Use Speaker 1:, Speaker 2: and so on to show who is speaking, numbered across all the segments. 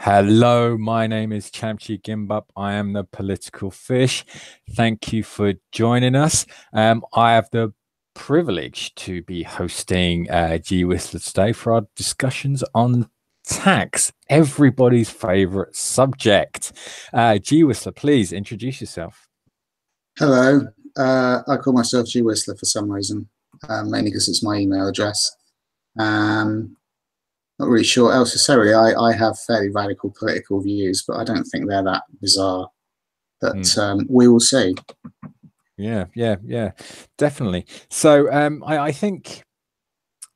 Speaker 1: Hello, my name is Chamchi Gimbap. I am the political fish. Thank you for joining us. I have the privilege to be hosting G.Whistler today for our discussions on tax, everybody's favorite subject. G.Whistler, please introduce yourself.
Speaker 2: Hello, I call myself G.Whistler for some reason, mainly because it's my email address. Not really sure what else to say really. I have fairly radical political views, but I don't think they're that bizarre. But we will see.
Speaker 1: Yeah, definitely. So I think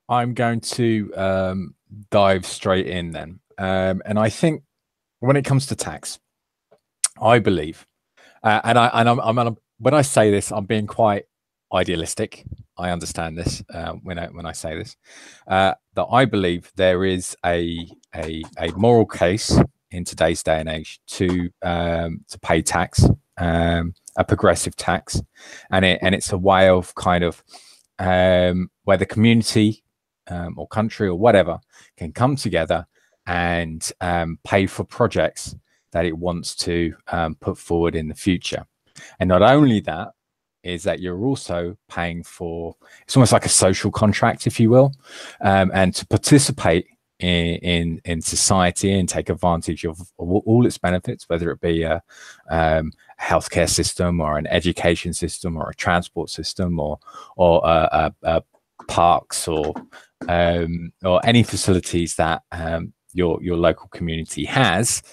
Speaker 1: I'm going to dive straight in then. And I think when it comes to tax, I believe, when I say this, I'm being quite idealistic. I understand this when I say this, that I believe there is a moral case in today's day and age to pay tax, a progressive tax, and it's a way of kind of where the community or country or whatever can come together and pay for projects that it wants to put forward in the future. And not only that, is that you're also paying for, it's almost like a social contract, if you will, and to participate in society and take advantage of all its benefits, whether it be a healthcare system or an education system or a transport system or parks or any facilities that your local community has.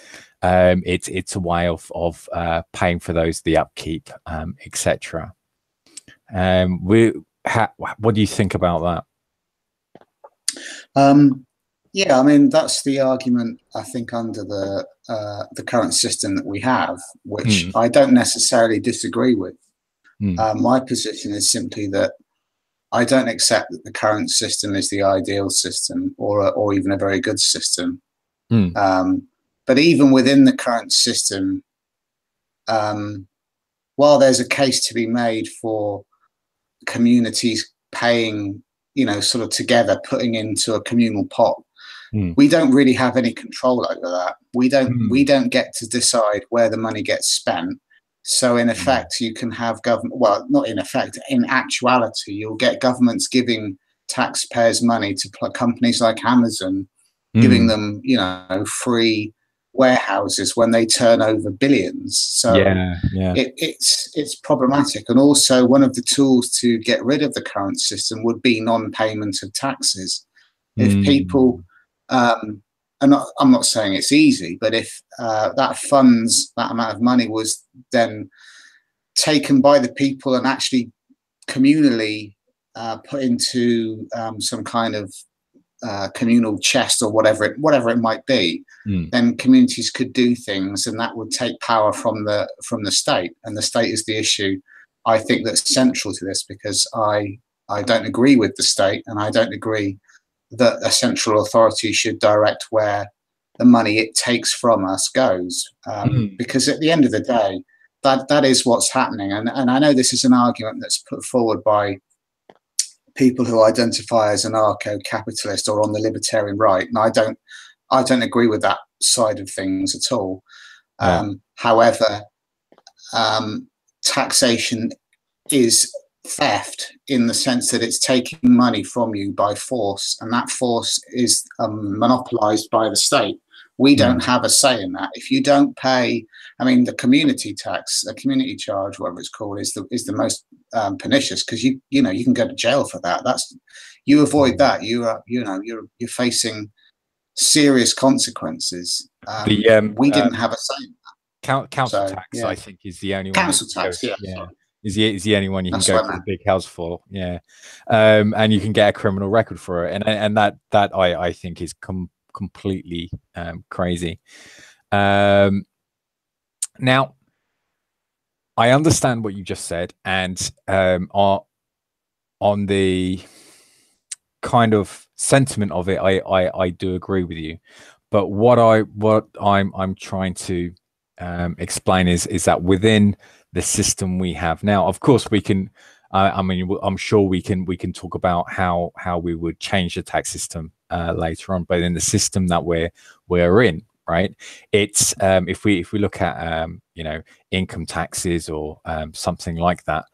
Speaker 1: It's a way of paying for those, the upkeep, etc. What do you think about
Speaker 2: that? Yeah, I mean that's the argument I think under the current system that we have, which I don't necessarily disagree with. My position is simply that I don't accept that the current system is the ideal system or even a very good system. But even within the current system, while there's a case to be made for communities paying, sort of together, putting into a communal pot, we don't really have any control over that. We don't get to decide where the money gets spent. So in effect, you can have government, well, not in effect, in actuality, you'll get governments giving taxpayers money to companies like Amazon, giving them, free warehouses when they turn over billions. So it's problematic. And also one of the tools to get rid of the current system would be non-payment of taxes. If people, and I'm not saying it's easy, but if that amount of money was then taken by the people and actually communally put into some kind of communal chest or whatever it might be, then communities could do things, and that would take power from the state. And the state is the issue, I think, that's central to this, because I don't agree with the state, and I don't agree that a central authority should direct where the money it takes from us goes, because at the end of the day, that is what's happening. And I know this is an argument that's put forward by people who identify as anarcho-capitalist or on the libertarian right, and I don't agree with that side of things at all. However, taxation is theft in the sense that it's taking money from you by force, and that force is monopolized by the state. We don't have a say in that. If you don't pay, I mean, the community tax, the community charge, whatever it's called, is the most pernicious, because you can go to jail for that. You avoid that, you're facing serious consequences. We didn't have a say in that.
Speaker 1: Council tax, I think, is the only one.
Speaker 2: Council tax,
Speaker 1: is the only one you can go to the big house for, and you can get a criminal record for it, and that I think is completely crazy. Now, I understand what you just said, and on the kind of sentiment of it, I do agree with you. But what I'm trying to explain is that within the system we have now, of course, we can. I mean, I'm sure we can talk about how we would change the tax system later on. But in the system that we're in, right? It's if we look at you know, income taxes or something like that,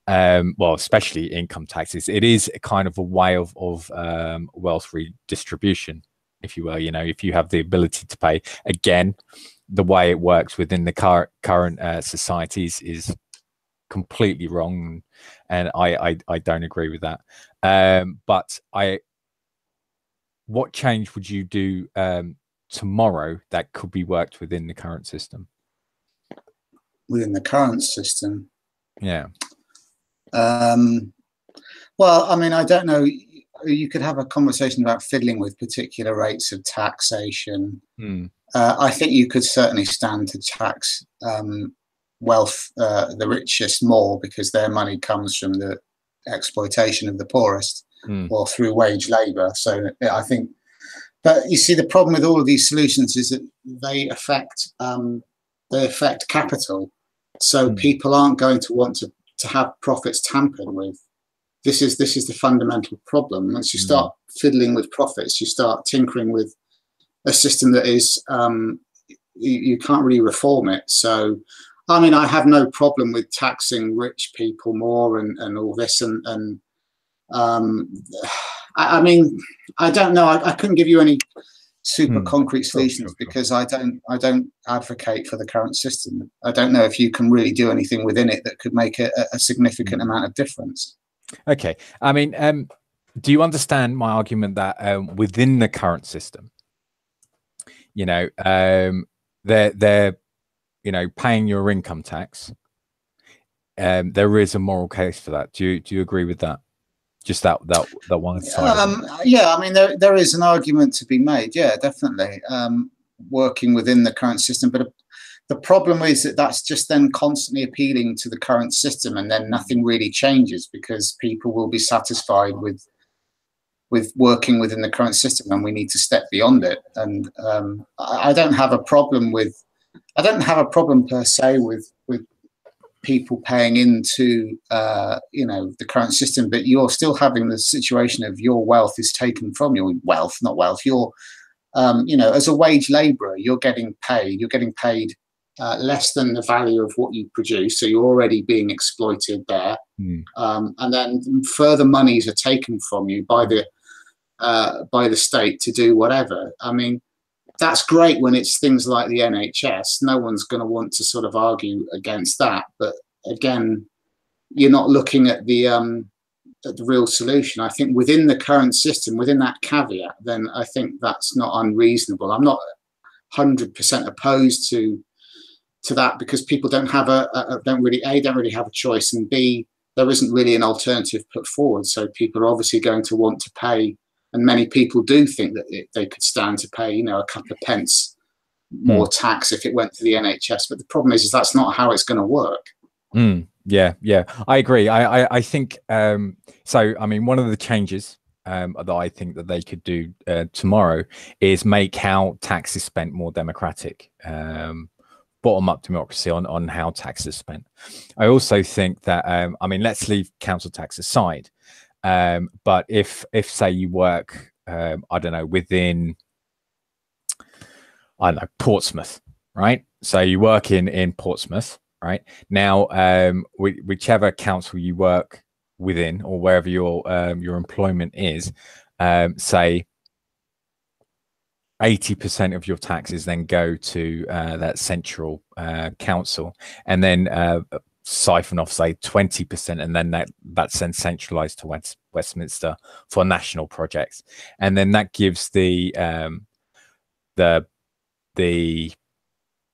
Speaker 1: well, especially income taxes, it is a kind of a way of wealth redistribution, if you will. You know, if you have the ability to pay, again, the way it works within the current societies is completely wrong, and I don't agree with that. But what change would you do tomorrow that could be worked within the current system?
Speaker 2: Within the current system,
Speaker 1: yeah.
Speaker 2: Well, I mean, I don't know. You could have a conversation about fiddling with particular rates of taxation. I think you could certainly stand to tax wealth, the richest, more, because their money comes from the exploitation of the poorest or through wage labour. So I think, but you see, the problem with all of these solutions is that they affect capital. So people aren't going to want to have profits tampered with. This is the fundamental problem. Once you start fiddling with profits, you start tinkering with a system that is you can't really reform it. So, I mean, I have no problem with taxing rich people more and all this. And I mean, I don't know. I couldn't give you any super concrete solutions because I don't advocate for the current system. I don't know if you can really do anything within it that could make a significant amount of difference.
Speaker 1: Okay. I mean, do you understand my argument that within the current system, you know, they're you know, paying your income tax. There is a moral case for that. Do you agree with that? Just that one side.
Speaker 2: Yeah, I mean, there is an argument to be made. Yeah, definitely. Working within the current system, but the problem is that that's just then constantly appealing to the current system, and then nothing really changes because people will be satisfied with working within the current system, and we need to step beyond it. And I don't have a problem per se with people paying into you know, the current system, but you're still having the situation of your wealth is taken from your wealth, not wealth. You're you know, as a wage labourer, you're getting paid less than the value of what you produce, so you're already being exploited there. And then further monies are taken from you by the state to do whatever. I mean, that's great when it's things like the NHS. No one's going to want to sort of argue against that. But again, you're not looking at the real solution. I think within the current system, within that caveat, then I think that's not unreasonable. I'm not 100% opposed to that, because people don't really have a choice, and B, there isn't really an alternative put forward. So people are obviously going to want to pay. And many people do think that they could stand to pay, you know, a couple of pence more tax if it went to the NHS. But the problem is that's not how it's going to work.
Speaker 1: Yeah, I agree. I think so. I mean, one of the changes that I think that they could do tomorrow is make how tax is spent more democratic. Bottom-up democracy on how tax is spent. I also think that I mean, let's leave council tax aside. But if say you work, I don't know, within, I don't know, Portsmouth, right? So you work in Portsmouth, right? Now, whichever council you work within, or wherever your employment is, say 80% of your taxes then go to that central council, and then siphon off, say, 20%, and then that's then centralized to Westminster for national projects, and then that gives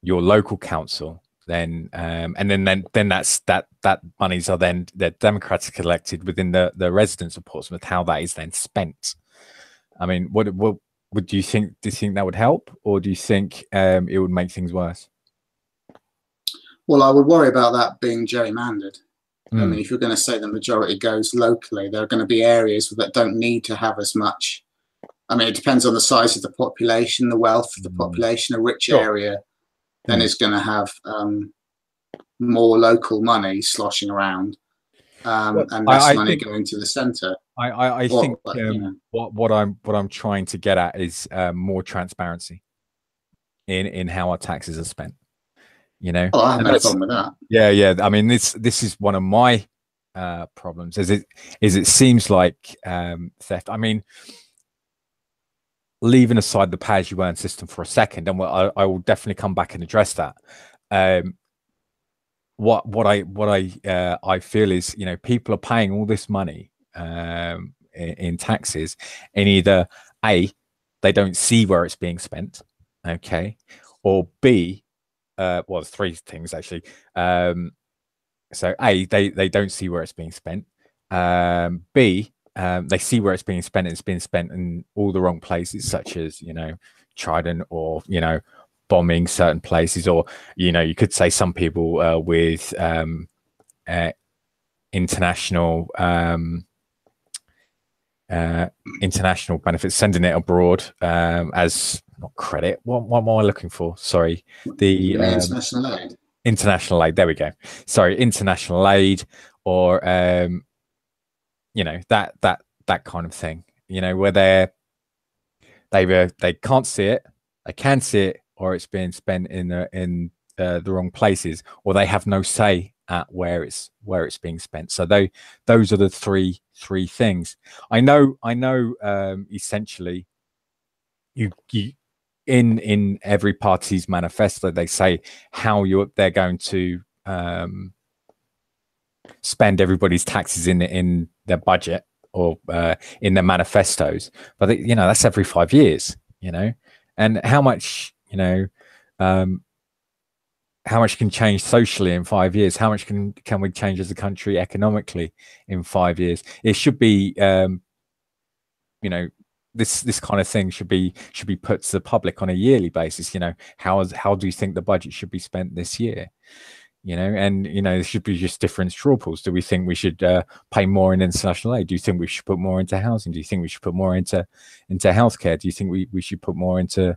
Speaker 1: your local council then and then that monies are then they're democratically elected within the residents of Portsmouth. How that is then spent, I mean, what do you think? Do you think that would help, or do you think it would make things worse?
Speaker 2: Well, I would worry about that being gerrymandered. I mean, if you're going to say the majority goes locally, there are going to be areas that don't need to have as much. I mean, it depends on the size of the population, the wealth of the population. A rich area then is going to have more local money sloshing around, and less money going to the centre.
Speaker 1: I think you know, what I'm trying to get at is more transparency. in how our taxes are spent. You know,
Speaker 2: Oh, I have
Speaker 1: and
Speaker 2: no
Speaker 1: that's,
Speaker 2: problem with that.
Speaker 1: yeah. I mean, this is one of my problems. It seems like theft. I mean, leaving aside the pay-as-you-earn system for a second, and I will definitely come back and address that. What I feel is, you know, people are paying all this money in taxes, and either A, they don't see where it's being spent, okay, or B, well, three things actually. So A, they don't see where it's being spent. B, they see where it's being spent. It's being spent in all the wrong places, such as, you know, Trident, or, you know, bombing certain places, or, you know, you could say some people with international international benefits, sending it abroad as not credit. What am I looking for? Sorry, the
Speaker 2: international aid.
Speaker 1: International aid. There we go. Sorry, international aid, or you know, that kind of thing. You know, where they can't see it, they can see it, or it's being spent in the wrong places, or they have no say at where it's being spent. So those are the three things. I know. Essentially, you in every party's manifesto, they say how they're going to spend everybody's taxes in their budget, or in their manifestos, but you know, that's every 5 years, you know, and how much, you know, how much can change socially in 5 years? How much can we change as a country economically in 5 years? It should be, you know, this kind of thing should be put to the public on a yearly basis. You know, how do you think the budget should be spent this year? You know, and, you know, there should be just different straw polls. Do we think we should pay more in international aid? Do you think we should put more into housing? Do you think we should put more into healthcare? Do you think we should put more into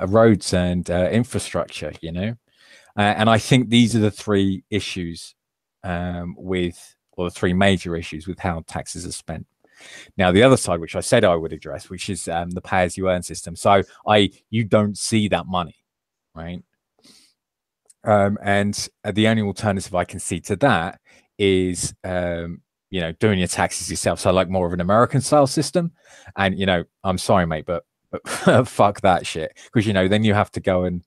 Speaker 1: roads and infrastructure? You know, and I think these are the three issues the three major issues with how taxes are spent. Now, the other side, which I said I would address, which is the pay-as-you-earn system. So you don't see that money, right? And the only alternative I can see to that is, you know, doing your taxes yourself. So like more of an American style system. And, you know, I'm sorry, mate, but fuck that shit. Because, you know, then you have to go and,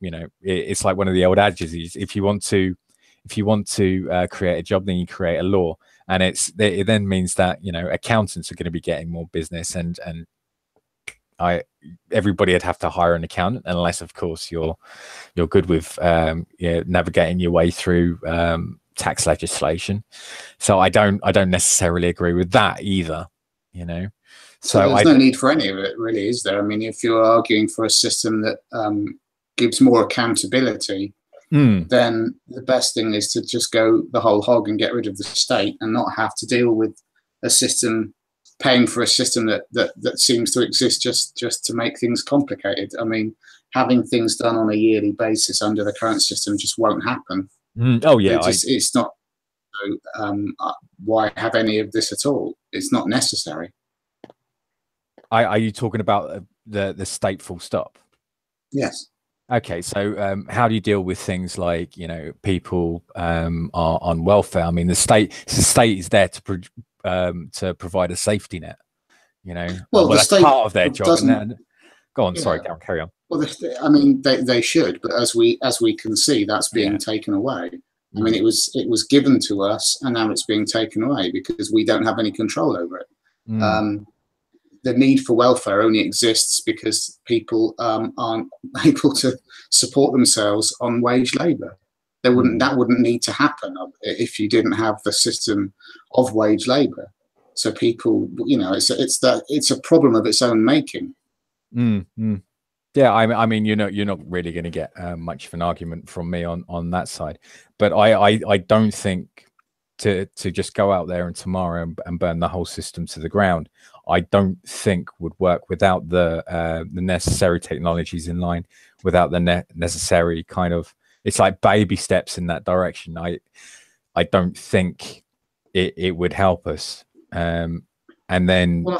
Speaker 1: you know, it's like one of the old adages is, if you want to create a job, then you create a law. And it then means that, you know, accountants are going to be getting more business, and everybody would have to hire an accountant, unless, of course, you're good with navigating your way through tax legislation. So I don't necessarily agree with that either, you know.
Speaker 2: So there's no need for any of it, really, is there? I mean, if you're arguing for a system that gives more accountability, then the best thing is to just go the whole hog and get rid of the state, and not have to deal with a system, paying for a system that seems to exist just to make things complicated. I mean, having things done on a yearly basis under the current system just won't happen.
Speaker 1: Oh yeah,
Speaker 2: it's not. Why have any of this at all? It's not necessary.
Speaker 1: Are you talking about the state full stop?
Speaker 2: Yes.
Speaker 1: Okay, so how do you deal with things like, you know, people are on welfare? I mean, the state is there to provide a safety net, you know.
Speaker 2: Well,
Speaker 1: that's part of their job. Go on,
Speaker 2: yeah.
Speaker 1: Sorry, carry on.
Speaker 2: Well, I mean, they should, but as we can see, that's being taken away. I mean, it was given to us, and now it's being taken away because we don't have any control over it. The need for welfare only exists because people aren't able to support themselves on wage labour. That wouldn't need to happen if you didn't have the system of wage labour. So people, you know, it's a problem of its own making.
Speaker 1: Yeah, I mean, you're not really going to get much of an argument from me on that side, but I don't think to just go out there and tomorrow and burn the whole system to the ground, I don't think would work without the necessary technologies in line, without the necessary kind of, it's like baby steps in that direction. I don't think it would help us. And then,
Speaker 2: well,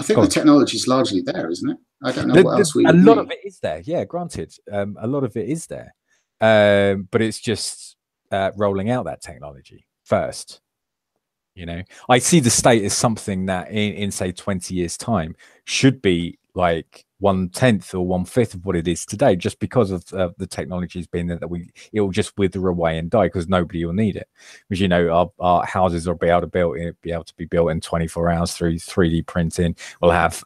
Speaker 2: I think the technology is largely there, isn't it? I don't know what else we
Speaker 1: would
Speaker 2: need.
Speaker 1: A lot of it is there. Yeah, granted. A lot of it is there. But it's just rolling out that technology first. You know, I see the state as something that in say 20 years time should be like 1/10 or 1/5 of what it is today, just because of the technology has been there that it will just wither away and die because nobody will need it. Because, you know, our houses will be able to be built in 24 hours through 3D printing. We'll have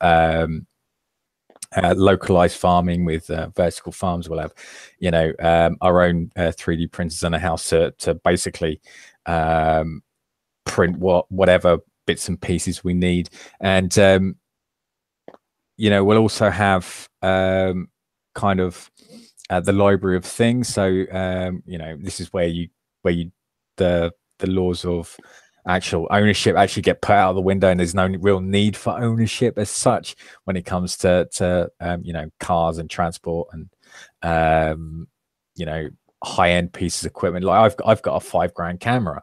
Speaker 1: localized farming with vertical farms. We'll have, you know, our own 3D printers in a house to basically print whatever bits and pieces we need. And you know, we'll also have kind of the library of things. So you know, this is where the laws of actual ownership actually get put out of the window, and there's no real need for ownership as such when it comes to you know, cars and transport and you know, high-end pieces of equipment. Like I've got a $5,000 camera,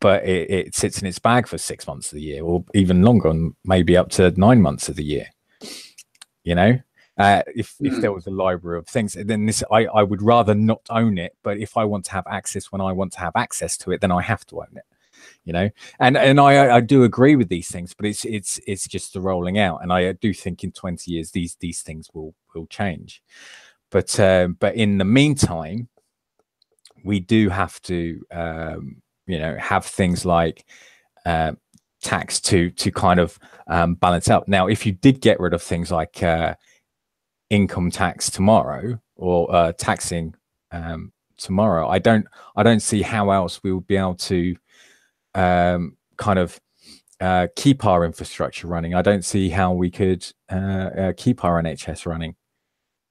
Speaker 1: but it sits in its bag for 6 months of the year, or even longer, and maybe up to 9 months of the year. You know, if there was a library of things, then I would rather not own it. But if I want to have access when I want to have access to it, then I have to own it. You know, and I do agree with these things, but it's just the rolling out, and I do think in 20 years these things will change. But in the meantime, we do have to you know, have things like tax to kind of balance out. Now, if you did get rid of things like income tax tomorrow, or taxing tomorrow, I don't see how else we would be able to kind of keep our infrastructure running. I don't see how we could keep our NHS running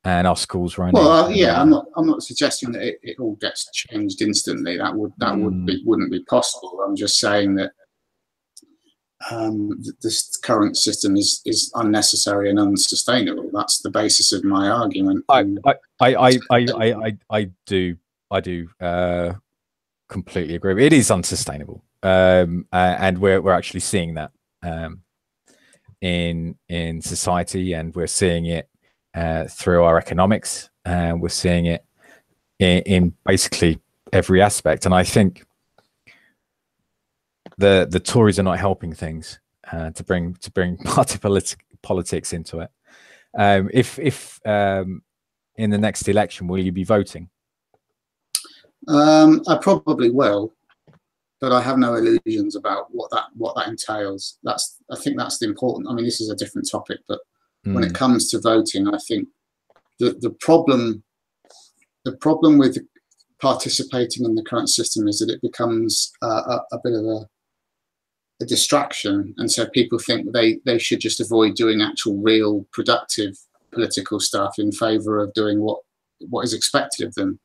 Speaker 1: and our schools running.
Speaker 2: Well, yeah, I'm not suggesting that it all gets changed instantly. That wouldn't be possible. I'm just saying that this current system is unnecessary and unsustainable. That's the basis of my argument.
Speaker 1: I do completely agree. It is unsustainable, and we're actually seeing that in society, and we're seeing it through our economics, and we're seeing it in basically every aspect. And I think the Tories are not helping things to bring party politics into it. If in the next election, will you be voting?
Speaker 2: I probably will, but I have no illusions about what that entails. I think that's the important. I mean, this is a different topic, but when it comes to voting, I think the problem with participating in the current system is that it becomes a bit of a distraction, and so people think they should just avoid doing actual, real, productive political stuff in favour of doing what is expected of them.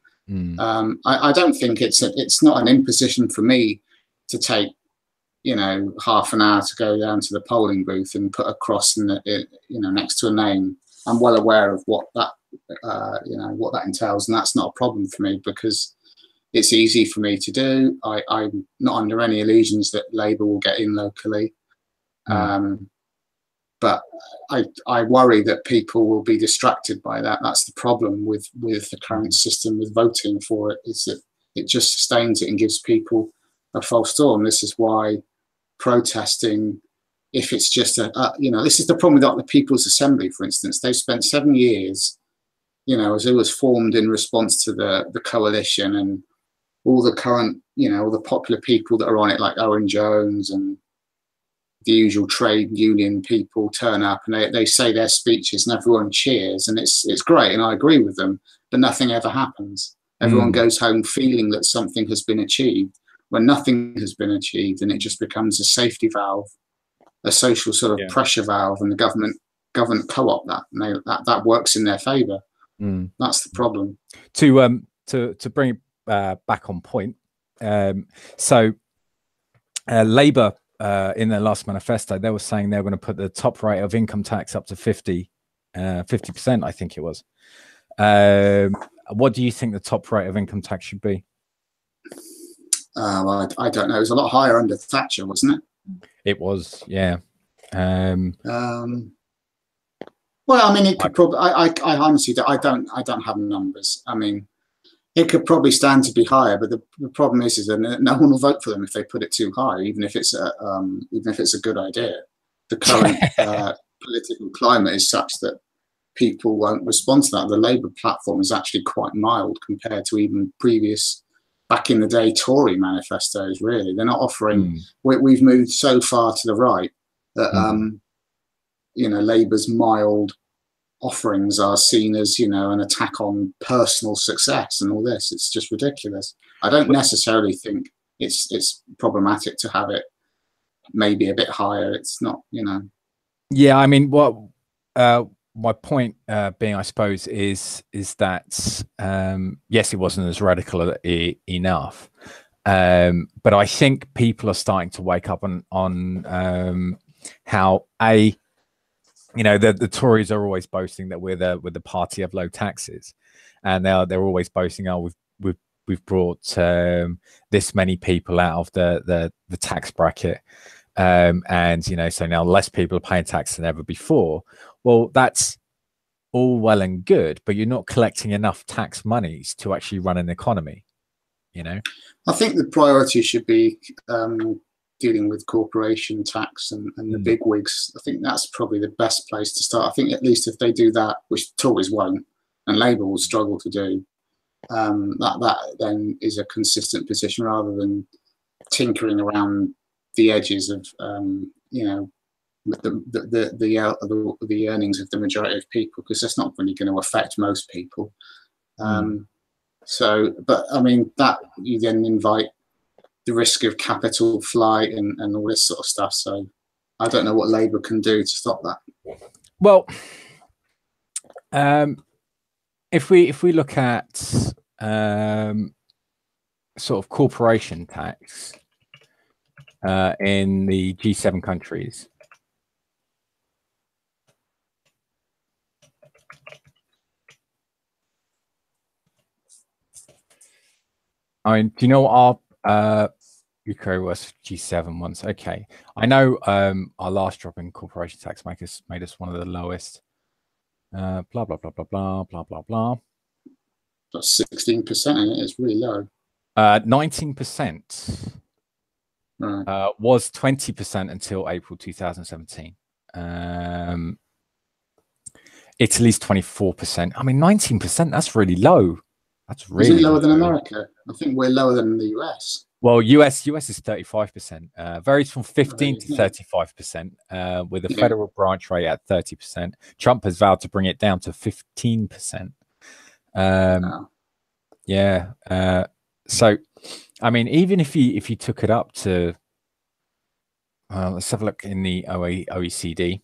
Speaker 2: I don't think it's not an imposition for me to take, you know, half an hour to go down to the polling booth and put a cross in you know, next to a name. I'm well aware of what that you know, what that entails, and that's not a problem for me because it's easy for me to do. I'm not under any illusions that Labour will get in locally, but I worry that people will be distracted by that. That's the problem with the current system, with voting for it, is that it just sustains it and gives people a false storm. This is why protesting, if it's just you know, this is the problem with the People's Assembly, for instance. They've spent 7 years, you know, as it was formed in response to the coalition, and all the current, you know, all the popular people that are on it, like Owen Jones and the usual trade union people, turn up and they say their speeches and everyone cheers, and it's great, and I agree with them, but nothing ever happens. Everyone goes home feeling that something has been achieved when nothing has been achieved, and it just becomes a safety valve, a social sort of pressure valve, and the government co-opt that, and that works in their favour. That's the problem.
Speaker 1: To bring it back on point, so Labour in their last manifesto, they were saying they were going to put the top rate of income tax up to 50%, I think it was. What do you think the top rate of income tax should be?
Speaker 2: Well, I don't know. It was a lot higher under Thatcher, wasn't it?
Speaker 1: It was, yeah.
Speaker 2: Well, I mean, it could probably. I honestly, I don't have numbers. I mean, it could probably stand to be higher, but the problem is that no one will vote for them if they put it too high, even if it's a good idea. The current political climate is such that people won't respond to that. The Labour platform is actually quite mild compared to even previous, back in the day, Tory manifestos. Really, they're not offering. We've moved so far to the right that Labour's mild offerings are seen as an attack on personal success and all this. It's just ridiculous. I don't necessarily think it's problematic to have it maybe a bit higher. It's not.
Speaker 1: Yeah, I mean, what my point being, I suppose, is that yes, it wasn't as radical enough, but I think people are starting to wake up on how the Tories are always boasting that we're the party of low taxes, and they're always boasting, oh, we've brought this many people out of the tax bracket, and so now less people are paying tax than ever before. Well, that's all well and good, but you're not collecting enough tax monies to actually run an economy.
Speaker 2: I think the priority should be dealing with corporation tax and the big wigs. I think that's probably the best place to start. I think at least if they do that, which Tories won't, and Labour will struggle to do, that then is a consistent position rather than tinkering around the edges of the earnings of the majority of people, because that's not really going to affect most people. But I mean, that you then invite the risk of capital flight and all this sort of stuff. So I don't know what Labour can do to stop that.
Speaker 1: Well, if we look at sort of corporation tax in the G7 countries, I mean, do you know what our UK was G7 once? Okay, I know our last drop in corporation tax made us one of the lowest. Blah blah blah blah blah blah blah blah.
Speaker 2: That's 16%. It's really low.
Speaker 1: 19% was 20% until April 2017. Italy's 24%. I mean, 19%. That's really low. That's really
Speaker 2: Is it lower than America? I think we're lower than the US.
Speaker 1: Well, US is 35%. Varies from 15 to 35%, with a federal branch rate at 30%. Trump has vowed to bring it down to 15%. Yeah. So, I mean, even if you took it up to, let's have a look in the OECD.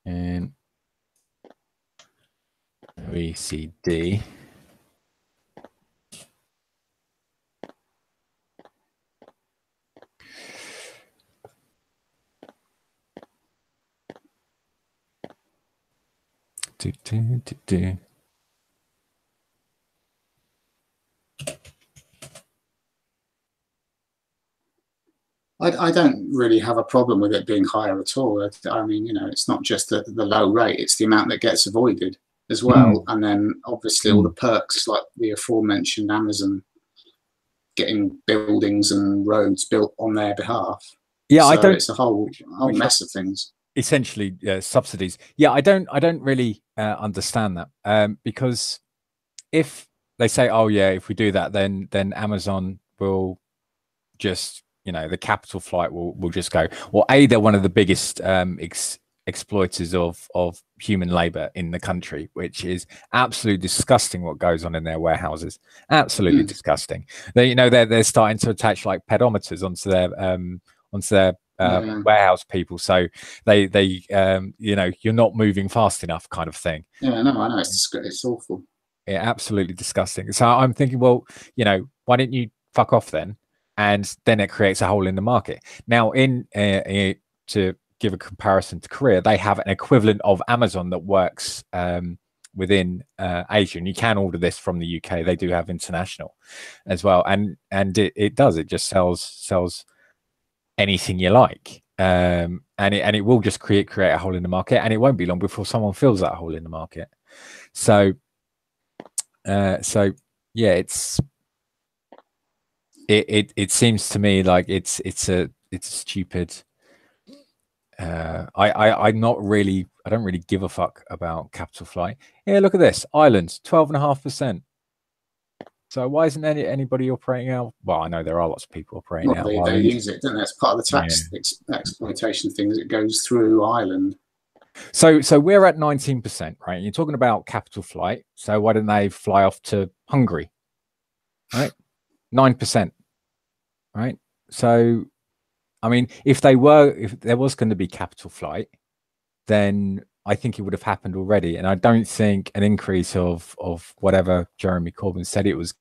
Speaker 1: And OECD.
Speaker 2: I don't really have a problem with it being higher at all. I mean, it's not just the low rate, it's the amount that gets avoided as well. And then obviously all the perks, like the aforementioned Amazon getting buildings and roads built on their behalf.
Speaker 1: Yeah, so
Speaker 2: it's a whole mess of things.
Speaker 1: Essentially, subsidies. Yeah, I don't really understand that, because if they say, oh yeah, if we do that, then Amazon will just, the capital flight will just go. Well, they're one of the biggest exploiters of human labor in the country, which is absolutely disgusting what goes on in their warehouses. Absolutely disgusting. They're starting to attach like pedometers onto their warehouse people, so they you're not moving fast enough, kind of thing.
Speaker 2: Yeah, no, I know, it's awful.
Speaker 1: Yeah, absolutely disgusting. So I'm thinking, well, why didn't you fuck off then? And then it creates a hole in the market. Now, to give a comparison to Korea, they have an equivalent of Amazon that works within Asia, and you can order this from the UK. They do have international as well, and it does. It just sells anything you like. And it will just create a hole in the market, and it won't be long before someone fills that hole in the market. So yeah, it seems to me like it's a stupid. I don't really give a fuck about capital flight. Yeah, look at this. Ireland, 12.5%. So why isn't anybody operating out? Well, I know there are lots of people operating out.
Speaker 2: They use it, don't they? It's part of the tax exploitation things. It goes through Ireland.
Speaker 1: So we're at 19%, right? And you're talking about capital flight. So why don't they fly off to Hungary? Right? 9%. Right? So, I mean, if there was going to be capital flight, then I think it would have happened already. And I don't think an increase of whatever Jeremy Corbyn said it was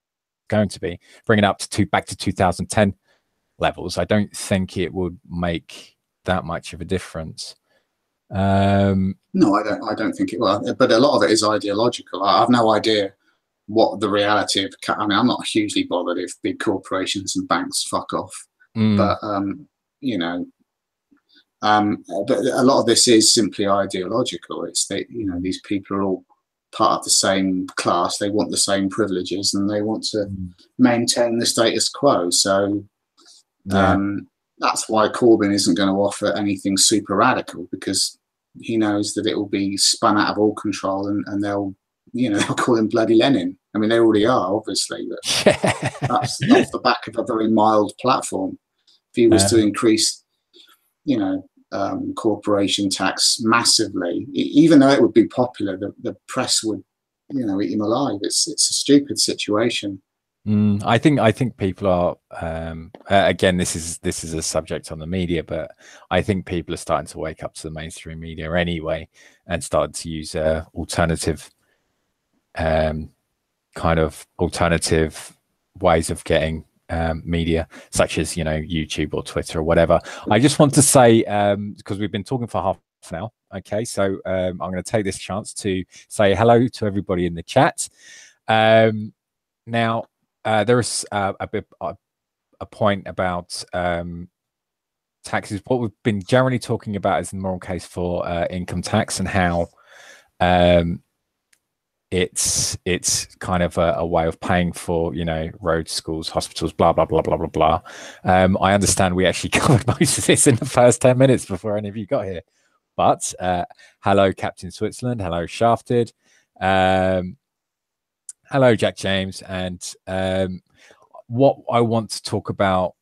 Speaker 1: going to be, bringing it up back to 2010 levels, I don't think it would make that much of a difference.
Speaker 2: No, I don't think it will. But a lot of it is ideological. I have no idea what the reality of. I mean, I'm not hugely bothered if big corporations and banks fuck off. But you know, but a lot of this is simply ideological. It's that, you know, these people are all part of the same class. They want the same privileges, and they want to maintain the status quo. So that's why Corbyn isn't going to offer anything super radical, because he knows that it will be spun out of all control, and they'll call him bloody Lenin. I mean, they already are, obviously, but that's off the back of a very mild platform. If he was to increase, corporation tax massively, even though it would be popular, the press would, eat him alive. It's a stupid situation.
Speaker 1: I think people are again, this is a subject on the media, but I think people are starting to wake up to the mainstream media anyway, and starting to use alternative ways of getting media, such as YouTube or Twitter or whatever. I just want to say, because we've been talking for half an hour, okay, so I'm going to take this chance to say hello to everybody in the chat. Now there is a point about taxes. What we've been generally talking about is the moral case for income tax, and how it's kind of a way of paying for roads, schools, hospitals, blah blah blah blah blah blah. I understand we actually covered most of this in the first 10 minutes before any of you got here, but hello Captain Switzerland, hello Shafted, hello Jack James, and what I want to talk about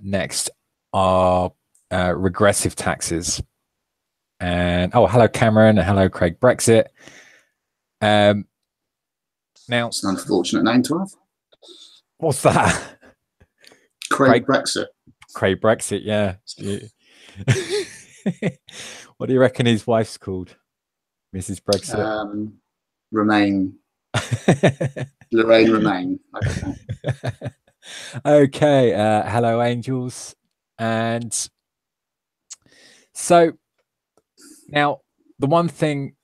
Speaker 1: next are regressive taxes. And hello Cameron, and hello Craig Brexit. Now
Speaker 2: it's an unfortunate name to have.
Speaker 1: What's that?
Speaker 2: Craig Brexit.
Speaker 1: Craig Brexit, yeah. What do you reckon his wife's called? Mrs. Brexit.
Speaker 2: Remain. Lorraine Remain. I don't know.
Speaker 1: Okay. Hello, angels. And so now the one thing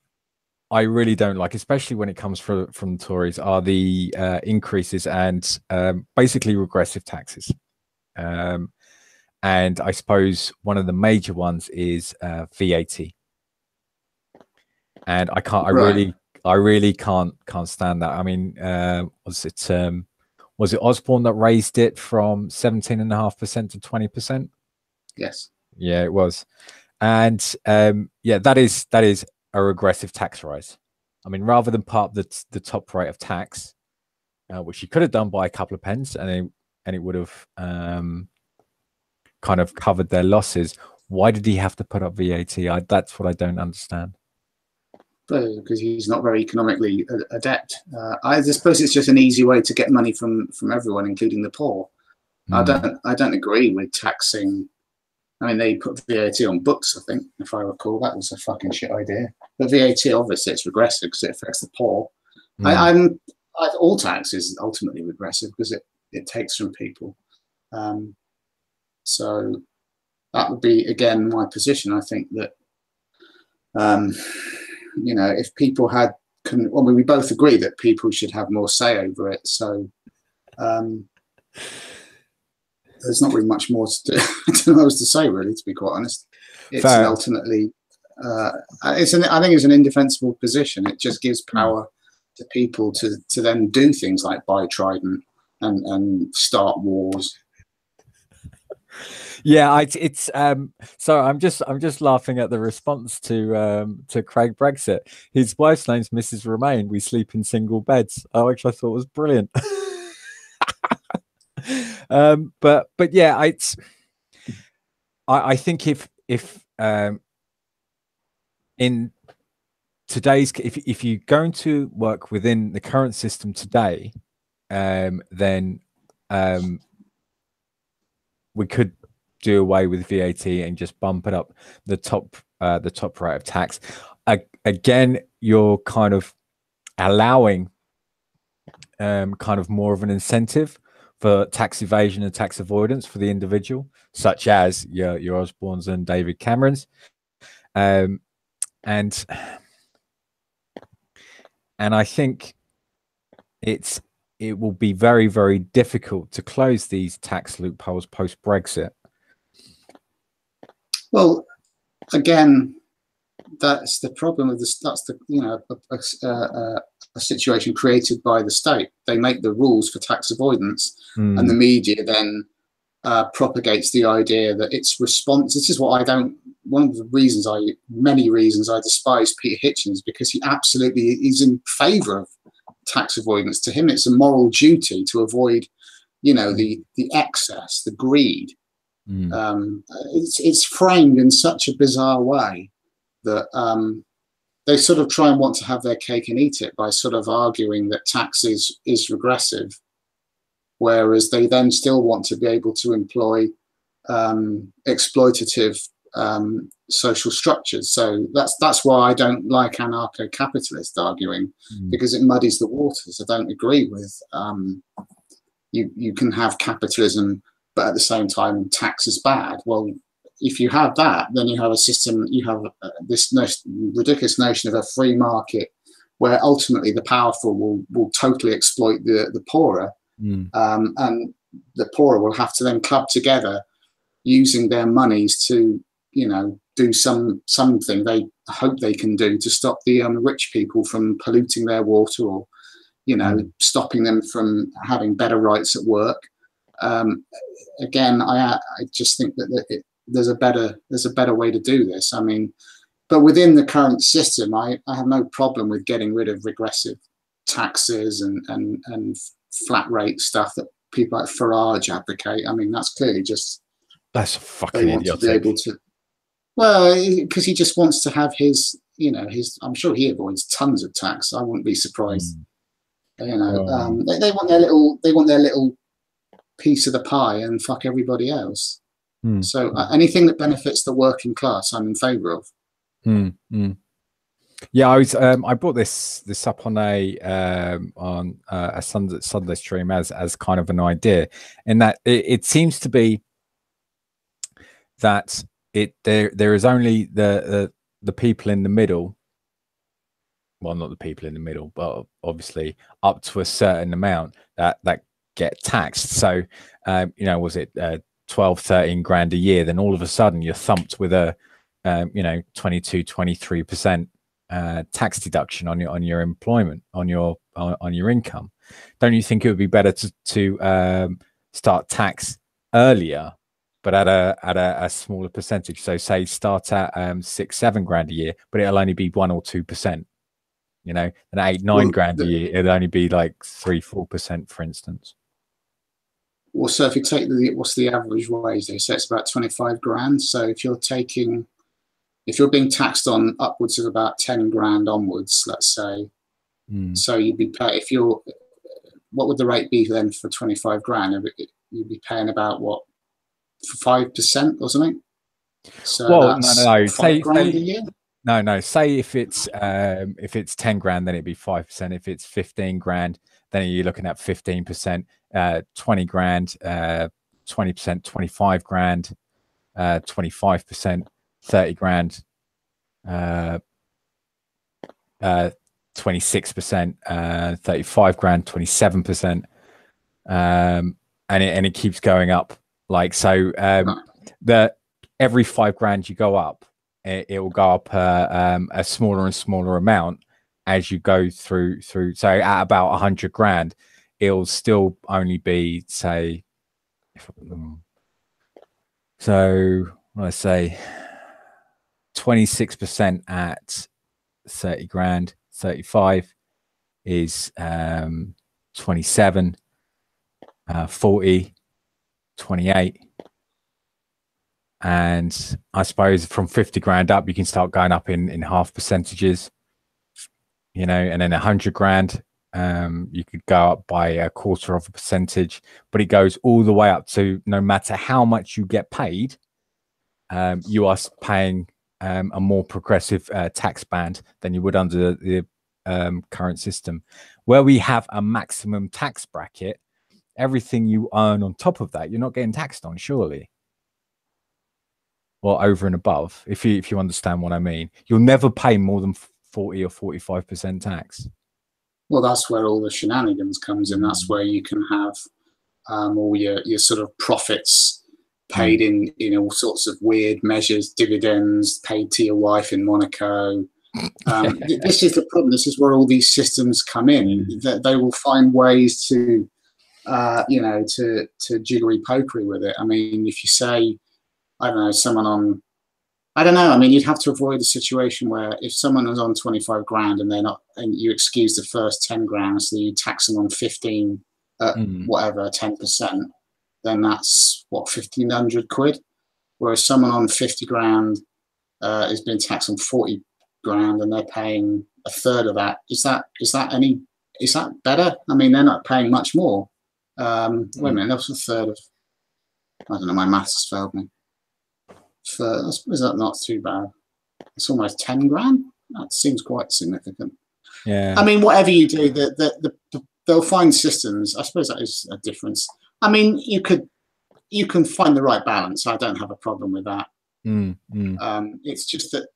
Speaker 1: I really don't like, especially when it comes from the Tories, are the increases and basically regressive taxes. And I suppose one of the major ones is VAT. And I can't, I really can't stand that. I mean, was it Osborne that raised it from 17.5% to 20%?
Speaker 2: Yes.
Speaker 1: Yeah, it was. And yeah, that is a regressive tax rise. I mean, rather than part the top rate of tax, which he could have done by a couple of pence, and it would have kind of covered their losses. Why did he have to put up VAT? That's what I don't understand.
Speaker 2: Because he's not very economically adept. I suppose it's just an easy way to get money from everyone, including the poor. I don't agree with taxing. I mean, they put VAT on books, I think, if I recall. That was a fucking shit idea. But VAT, obviously, it's regressive because it affects the poor. All tax is ultimately regressive because it takes from people. So that would be, again, my position. I think that, if people we both agree that people should have more say over it. So, there's not really much more to I don't know what else to say, really, to be quite honest. It's
Speaker 1: Fair.
Speaker 2: an ultimately, I think it's an indefensible position. It just gives power to people to then do things like buy Trident and start wars.
Speaker 1: Yeah, it's so I'm just laughing at the response to Craig Brexit. His wife's name's Mrs. Remain. We sleep in single beds, which I thought was brilliant. But yeah, I think if in today's, if you're going to work within the current system today, then we could do away with VAT and just bump it up the top rate of tax. Again, you're kind of allowing kind of more of an incentive for tax evasion and tax avoidance for the individual, such as your Osbornes and David Camerons, and I think it will be very, very difficult to close these tax loopholes post Brexit.
Speaker 2: Well, again, that's the problem with this. That's the a situation created by the state. They make the rules for tax avoidance, and the media then propagates the idea that it's response. This is what I don't. One of the reasons many reasons I despise Peter Hitchens, because he absolutely is in favour of tax avoidance. To him, it's a moral duty to avoid, the excess, the greed. It's framed in such a bizarre way that they sort of try and want to have their cake and eat it by sort of arguing that tax is regressive, whereas they then still want to be able to employ exploitative social structures. So that's why I don't like anarcho-capitalist arguing, because it muddies the waters. I don't agree with you can have capitalism, but at the same time tax is bad. Well, if you have that, then you have a system, you have this ridiculous notion of a free market where ultimately the powerful will totally exploit the poorer, and the poorer will have to then club together using their monies to do something they hope they can do to stop the rich people from polluting their water, or stopping them from having better rights at work. Again, I just think that there's a better way to do this. I mean, but within the current system, I have no problem with getting rid of regressive taxes and flat rate stuff that people like Farage advocate. I mean, that's clearly just
Speaker 1: fucking idiotic.
Speaker 2: To be able to, well, because he just wants to have his. I'm sure he avoids tons of tax. I wouldn't be surprised. They want their little piece of the pie and fuck everybody else. So anything that benefits the working class, I'm in favour of.
Speaker 1: Yeah, I brought this up on a Sunday stream as kind of an idea, in that it seems to be that there is only the people in the middle. Well, not the people in the middle, but obviously up to a certain amount that get taxed. So, was it 12, 13 grand a year? Then all of a sudden you're thumped with a 22, 23% tax deduction on your employment, on your income. Don't you think it would be better to start tax earlier, but at a smaller percentage? So say start at 6, 7 grand a year, but it'll only be 1 or 2%. And 8, 9 grand a year, it'd only be like 3, 4%, for instance.
Speaker 2: Well, so if you take what's the average wage? They say it's about 25 grand. So if you're being taxed on upwards of about 10 grand onwards, let's say, so you'd be what would the rate be then for 25 grand? You'd be paying about what, 5% or something? So
Speaker 1: well, no.
Speaker 2: Say grand a year?
Speaker 1: No. Say if it's 10 grand, then it'd be 5%. If it's 15 grand, then you're looking at 15%. 20 grand, 20%, 25 grand, 25%, 30 grand, 26%, 35 grand, 27%, and it keeps going up Like, so the every $5 you go up, it will go up a smaller and smaller amount as you go through. So at about 100 grand, it'll still only be, say, so let's say 26% at 30 grand, 35 is 27, 40, 28. And I suppose from 50 grand up, you can start going up in half percentages, and then 100 grand, you could go up by a quarter of a percentage, but it goes all the way up to, no matter how much you get paid, you are paying a more progressive tax band than you would under the current system. Where we have a maximum tax bracket, everything you earn on top of that, you're not getting taxed on, surely. Well, over and above, if you understand what I mean. You'll never pay more than 40 or 45% tax.
Speaker 2: Well, that's where all the shenanigans comes in. That's where you can have all your sort of profits paid in all sorts of weird measures, dividends paid to your wife in Monaco. This is the problem. This is where all these systems come in. That they will find ways to, to jiggery pokery with it. I mean, if you say, I don't know, someone on, I don't know. I mean, you'd have to avoid a situation where if someone was on 25 grand and they're not, and you excuse the first 10 grand, so you tax them on 15, whatever, 10%, then that's what, 1,500 quid. Whereas someone on 50 grand is being taxed on 40 grand and they're paying a third of that. Is that better? I mean, they're not paying much more. Wait a minute, that was a third of, I don't know, my maths has failed me. Is that not too bad? It's almost 10 grand. That seems quite significant.
Speaker 1: Yeah.
Speaker 2: I mean, whatever you do, they'll find systems. I suppose that is a difference. I mean, you can find the right balance. I don't have a problem with that. It's just that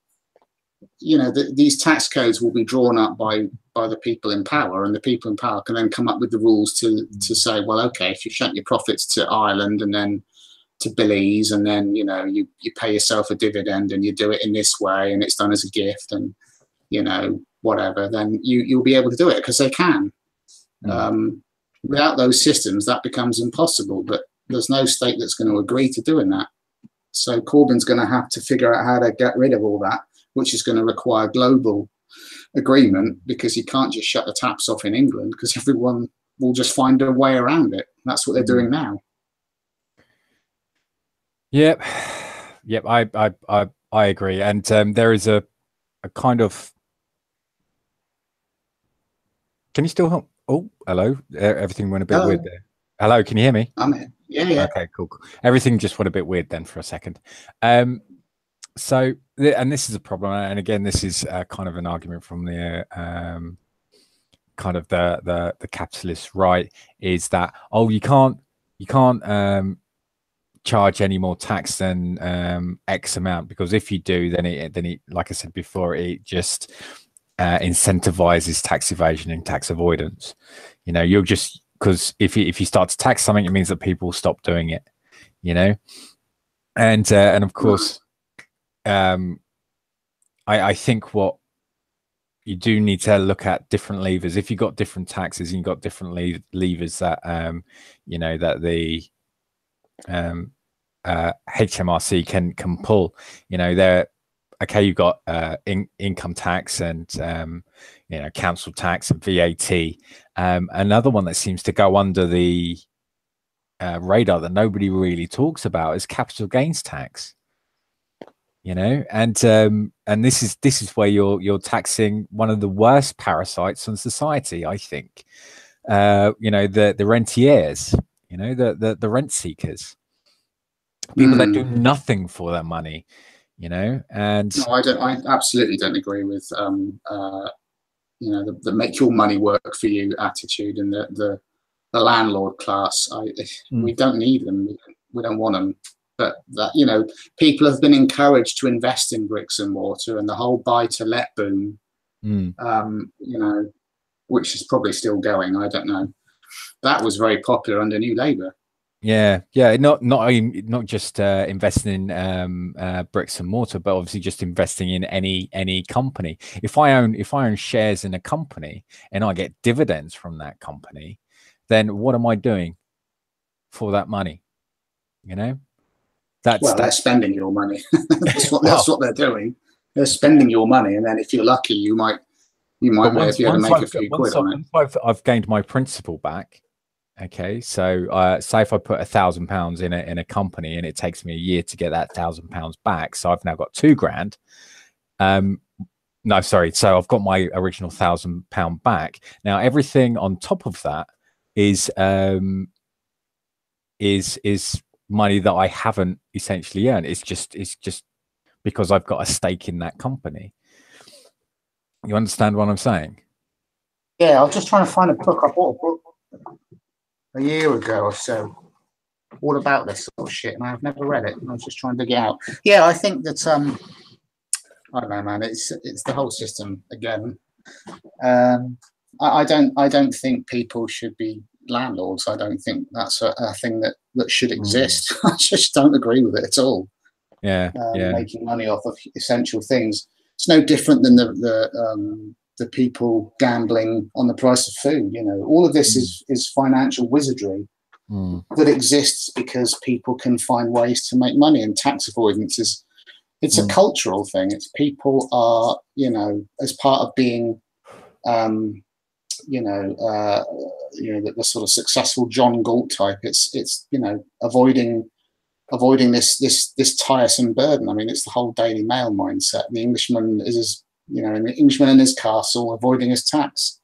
Speaker 2: these tax codes will be drawn up by the people in power, and the people in power can then come up with the rules to say, well, okay, if you shunt your profits to Ireland and then to Belize, and then you pay yourself a dividend and you do it in this way and it's done as a gift and whatever, then you'll be able to do it because they can. Without those systems, that becomes impossible, but there's no state that's going to agree to doing that. So Corbyn's going to have to figure out how to get rid of all that, which is going to require global agreement, because you can't just shut the taps off in England because everyone will just find a way around it. That's what they're doing now.
Speaker 1: Yep. I agree, and there is a kind of. Can you still help? Oh, hello. Everything went a bit weird there. Hello, can you hear me?
Speaker 2: I'm here. Yeah.
Speaker 1: Okay, cool. Everything just went a bit weird then for a second. So, and this is a problem, and again, this is kind of an argument from the kind of the capitalist right, is that you can't charge any more tax than X amount, because if you do, then it like I said before, it just incentivizes tax evasion and tax avoidance. You'll just, because if you start to tax something, it means that people stop doing it. And of course, I think what you do need to look at different levers. If you've got different taxes and you've got different levers that that the HMRC can pull. Okay, you've got income tax and council tax and VAT. Another one that seems to go under the radar that nobody really talks about is capital gains tax. And this is where you're taxing one of the worst parasites on society, I think. The rentiers, the rent seekers, people that do nothing for their money, and
Speaker 2: no, I absolutely don't agree with the make your money work for you attitude, and the landlord class. We don't need them. We don't want them. But that, people have been encouraged to invest in bricks and mortar, and the whole buy-to-let boom, which is probably still going. I don't know. That was very popular under New Labour.
Speaker 1: Yeah, not just investing in bricks and mortar, but obviously just investing in any company. If I own shares in a company and I get dividends from that company, then what am I doing for that money? You know,
Speaker 2: Well, they're
Speaker 1: that's
Speaker 2: spending your money. that's
Speaker 1: well.
Speaker 2: what they're doing. They're spending your money, and then if you're lucky, you might
Speaker 1: But
Speaker 2: be able to make a few quid on it.
Speaker 1: once I've gained my principal back, okay. So say if I put £1,000 in a company and it takes me a year to get that £1,000 back, so I've now got 2 grand. No, sorry. So I've got my original £1,000 back. Now everything on top of that is is money that I haven't essentially earned. It's just because I've got a stake in that company. You understand what I'm saying?
Speaker 2: Yeah, I was just trying to find a book. I bought a book a year ago or so, all about this sort of shit, and I've never read it. I was just trying to dig it out. Yeah, I think that I don't know, man. It's the whole system again. I don't think people should be landlords. I don't think that's a thing that should exist. I just don't agree with it at all.
Speaker 1: Yeah, yeah.
Speaker 2: Making money off of essential things. It's no different than the people gambling on the price of food. You know, all of this is financial wizardry that exists because people can find ways to make money, and tax avoidance is it's a cultural thing. It's people are, you know, as part of being the sort of successful John Galt type. It's you know, avoiding this tiresome burden. I mean, it's the whole Daily Mail mindset. The Englishman is, you know, the Englishman in his castle avoiding his tax.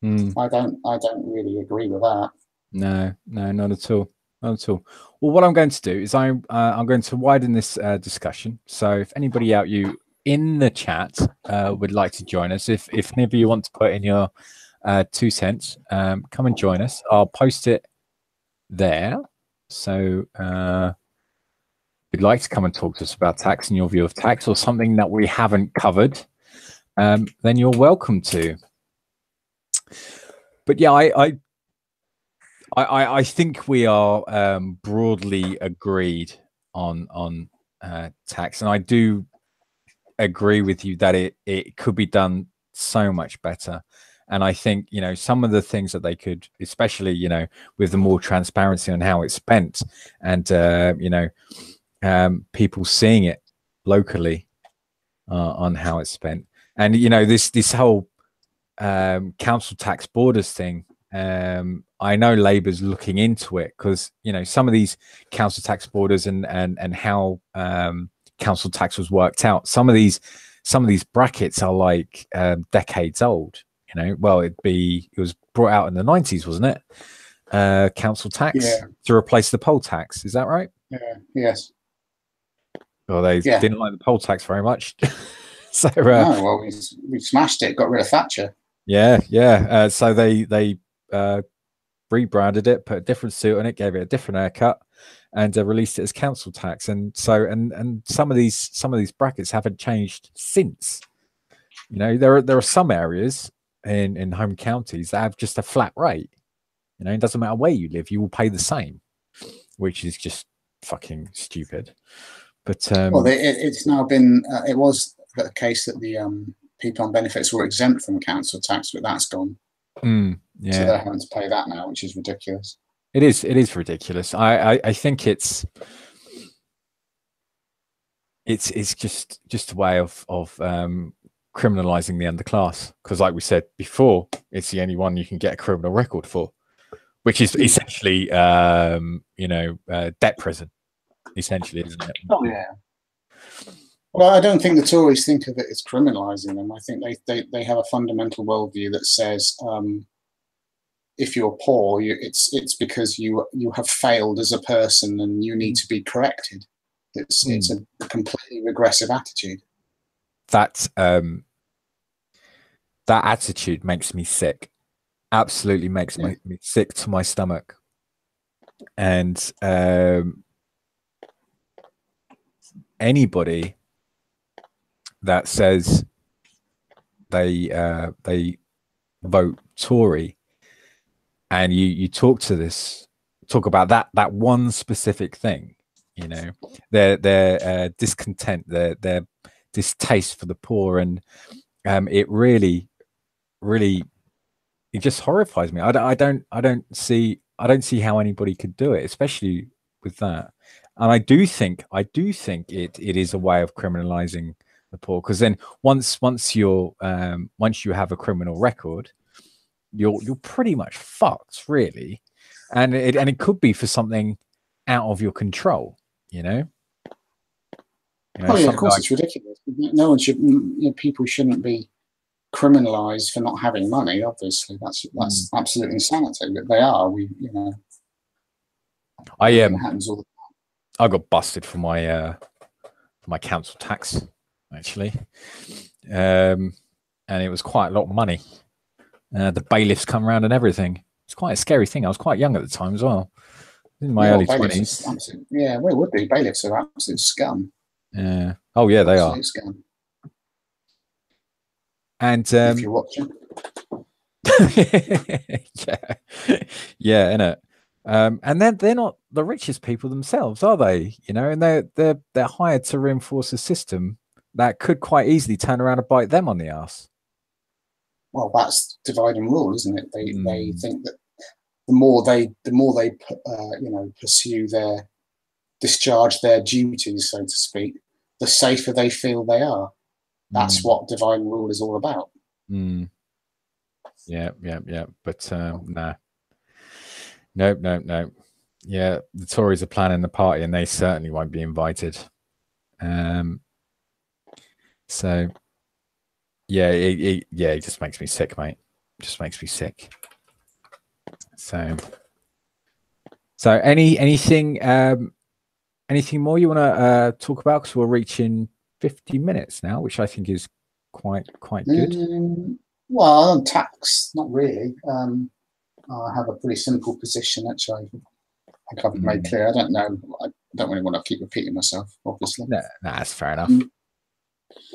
Speaker 2: I don't really agree with that.
Speaker 1: No, not at all. Not at all. Well, what I'm going to do is I'm going to widen this discussion. So if anybody out you in the chat would like to join us, if neither you want to put in your 2 cents, come and join us. I'll post it there. So if you'd like to come and talk to us about tax and your view of tax, or something that we haven't covered, then you're welcome to. But yeah, I think we are broadly agreed on tax, and I do agree with you that it could be done so much better. And I think, you know, some of the things that they could, especially, you know, with the more transparency on how it's spent, and you know, people seeing it locally on how it's spent, and you know, this whole council tax borders thing. I know Labour's looking into it because, you know, some of these council tax borders and how council tax was worked out. Some of these brackets are like decades old. You know, well, it was brought out in the 90s, wasn't it? Council tax to replace the poll tax. Is that right?
Speaker 2: Yeah. Yes.
Speaker 1: Well, they didn't like the poll tax very much. So
Speaker 2: no, well, we smashed it, got rid of Thatcher.
Speaker 1: Yeah. So they rebranded it, put a different suit on it, gave it a different haircut, and released it as council tax. And so and some of these brackets haven't changed since. You know, there are some areas in home counties that have just a flat rate. You know, it doesn't matter where you live, you will pay the same, which is just fucking stupid. But
Speaker 2: well, it's now been it was the case that the people on benefits were exempt from council tax, but that's gone.
Speaker 1: Yeah.
Speaker 2: So they're having to pay that now, which is ridiculous.
Speaker 1: It is ridiculous. I think it's just a way of criminalizing the underclass, because like we said before, it's the only one you can get a criminal record for, which is essentially debt prison, essentially, isn't it?
Speaker 2: Oh yeah. Well, I don't think the Tories think of it as criminalising them. I think they have a fundamental worldview that says if you're poor, it's because you have failed as a person and you need to be corrected. It's a completely regressive attitude.
Speaker 1: That attitude makes me sick. Absolutely makes me sick to my stomach. And anybody that says they vote Tory, and you talk to talk about that one specific thing, you know, their discontent, their distaste for the poor, and it really it just horrifies me. I don't see how anybody could do it, especially with that. And I do think it is a way of criminalizing the poor, because then once you have a criminal record, you're pretty much fucked, really. And it could be for something out of your control, you know.
Speaker 2: Oh yeah, of course, it's ridiculous. No one should. People shouldn't be criminalized for not having money. Obviously, that's absolute insanity. But they are. Happens all the time.
Speaker 1: I got busted for my council tax, actually, and it was quite a lot of money. The bailiffs come around and everything. It's quite a scary thing. I was quite young at the time as well, in my early 20s.
Speaker 2: Yeah, we would be. Bailiffs are absolute scum.
Speaker 1: Yeah. Oh yeah, they are.
Speaker 2: Scum.
Speaker 1: And
Speaker 2: if you're watching,
Speaker 1: yeah, innit. And then they're not the richest people themselves, are they? You know, and they're hired to reinforce a system that could quite easily turn around and bite them on the ass.
Speaker 2: Well, that's divide and rule, isn't it? They think that the more they pursue discharge their duties, so to speak, the safer they feel they are. That's what divide and rule is all about.
Speaker 1: Yeah. But no. Yeah, the Tories are planning the party, and they certainly won't be invited. So yeah, it just makes me sick, mate. Just makes me sick. So anything more you want to talk about? Because we're reaching 50 minutes now, which I think is quite good.
Speaker 2: Well, on tax, not really. I have a pretty simple position, actually. I think I've made clear. I don't know. I don't really want to keep repeating myself, obviously.
Speaker 1: No, that's fair enough.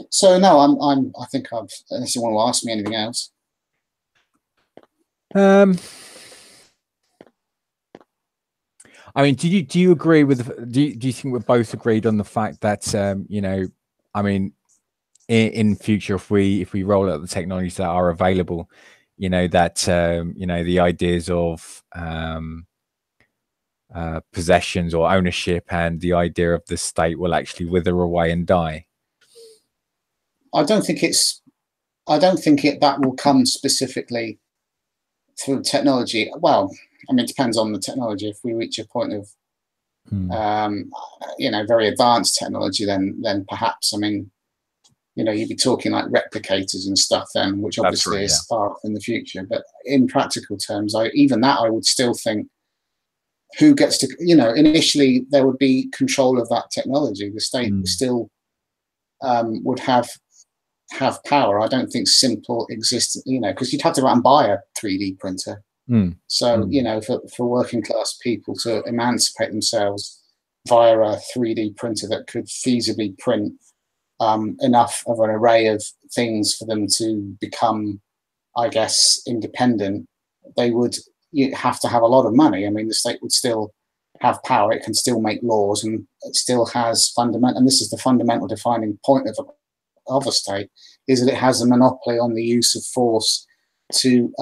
Speaker 2: So no, I think I've. Unless you want to ask me anything else.
Speaker 1: I mean, do you agree with? Do you think we're both agreed on the fact that I mean, in future, if we roll out the technologies that are available, that the ideas of possessions or ownership and the idea of the state will actually wither away and die?
Speaker 2: I don't think that will come specifically through technology. Well, I mean, it depends on the technology. If we reach a point of very advanced technology, then perhaps, I mean, you'd be talking like replicators and stuff then, which obviously is far off in the future. But in practical terms, I would still think, who gets to, initially there would be control of that technology. The state still would have power. I don't think simple exists, because you'd have to go out and buy a 3D printer. So, for working class people to emancipate themselves via a 3D printer that could feasibly print enough of an array of things for them to become, I guess, independent, they would have to have a lot of money. I mean, the state would still have power. It can still make laws, and it still has fundamental, and this is the fundamental defining point of a state, is that it has a monopoly on the use of force to,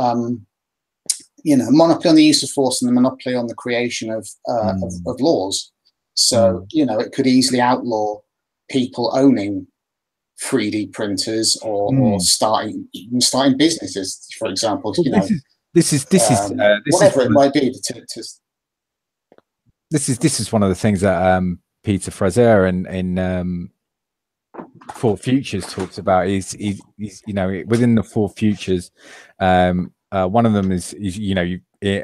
Speaker 2: monopoly on the use of force and the monopoly on the creation of laws. So, it could easily outlaw people owning 3D printers or starting businesses, for example.
Speaker 1: This is
Speaker 2: whatever it might be.
Speaker 1: This is one of the things that Peter Fraser in Four Futures talks about. Is within the Four Futures, one of them is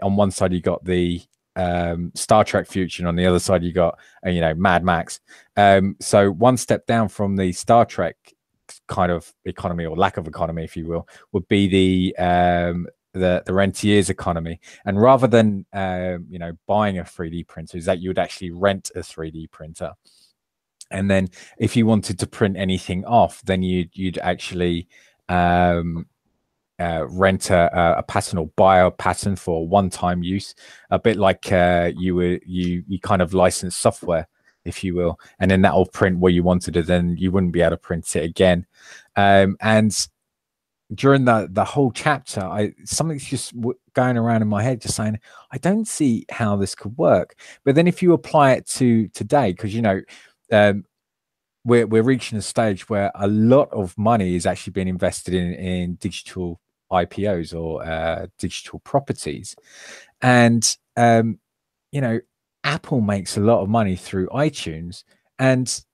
Speaker 1: on one side you got the Star Trek future, and on the other side you got Mad Max. So one step down from the Star Trek kind of economy, or lack of economy, if you will, would be the rentier's economy. And rather than buying a 3D printer, is that you would actually rent a 3D printer. And then if you wanted to print anything off, then you'd actually rent a pattern or buy a pattern for one-time use, a bit like you kind of license software, if you will, and then that'll print where you wanted it, then you wouldn't be able to print it again. And during the whole chapter, something's just going around in my head, just saying, I don't see how this could work. But then if you apply it to today, because we're reaching a stage where a lot of money is actually being invested in digital IPOs or digital properties, and Apple makes a lot of money through iTunes, and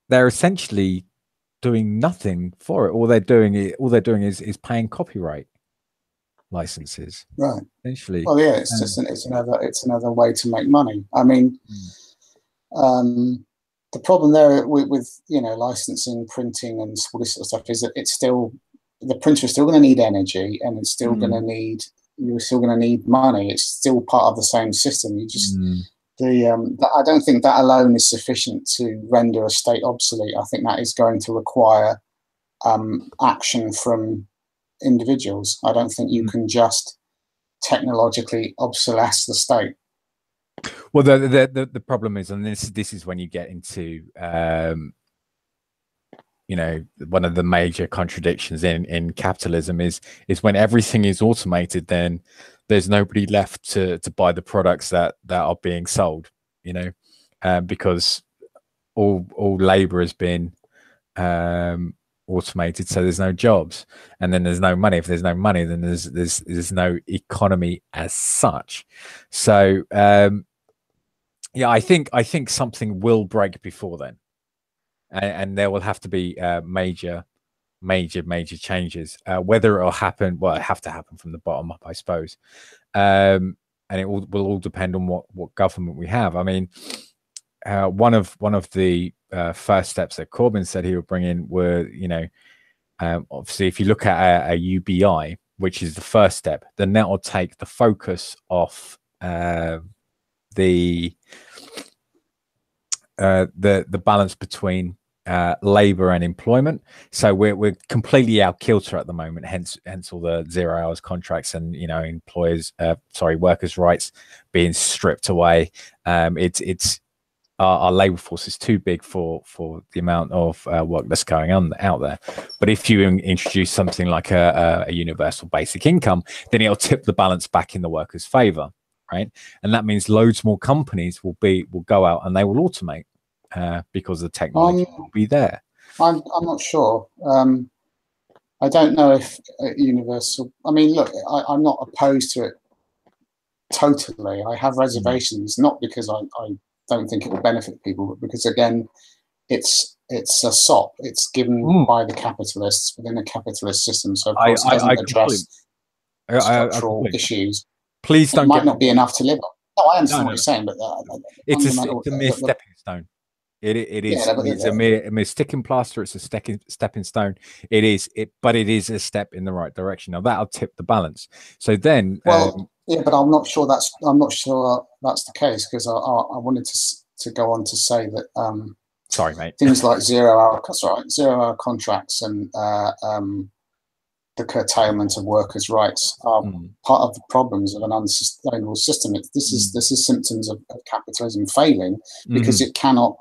Speaker 1: they're essentially doing nothing for it. All they're doing is paying copyright licenses,
Speaker 2: right?
Speaker 1: Essentially.
Speaker 2: Well, yeah, it's another way to make money. I mean, the problem there with licensing, printing, and all this sort of stuff is that the printer is still going to need energy, and it's still going to need you're still going to need money. It's still part of the same system. You just I don't think that alone is sufficient to render a state obsolete. I think that is going to require action from individuals. I don't think you can just technologically obsolesce the state.
Speaker 1: Well, the problem is, and this is when you get into one of the major contradictions in capitalism is when everything is automated, then there's nobody left to buy the products that are being sold, because all labor has been automated, so there's no jobs, and then there's no money. If there's no money, then there's no economy as such. So yeah, I think something will break before then, and there will have to be major changes. Whether it'll happen, well, it have to happen from the bottom up, I suppose. And it will all depend on what government we have. I mean, one of the first steps that Corbyn said he would bring in were, obviously, if you look at a UBI, which is the first step, then that will take the focus off the balance between labor and employment. So we're completely out kilter at the moment, hence all the 0 hours contracts and workers' rights being stripped away. It's our labor force is too big for the amount of work that's going on out there. But if you introduce something like a universal basic income, then it'll tip the balance back in the workers' favor, right? And that means loads more companies will go out and they will automate because the technology will be there.
Speaker 2: I'm not sure. I don't know if universal. I mean, look, I'm not opposed to it totally. I have reservations, not because I don't think it will benefit people, but because, again, it's a SOP. It's given by the capitalists within a capitalist system. So of course it doesn't address structural issues.
Speaker 1: Please don't.
Speaker 2: It might not be enough to live on. No, I understand what you're saying, but
Speaker 1: it's a mere stepping stone. It is. It's a mere sticking plaster. It's a stepping stone. But it is a step in the right direction. Now that'll tip the balance. So then,
Speaker 2: yeah, but I'm not sure that's the case, because I wanted to go on to say that.
Speaker 1: Sorry, mate.
Speaker 2: Things like 0 hour contracts and the curtailment of workers' rights are part of the problems of an unsustainable system. This is symptoms of capitalism failing, because it cannot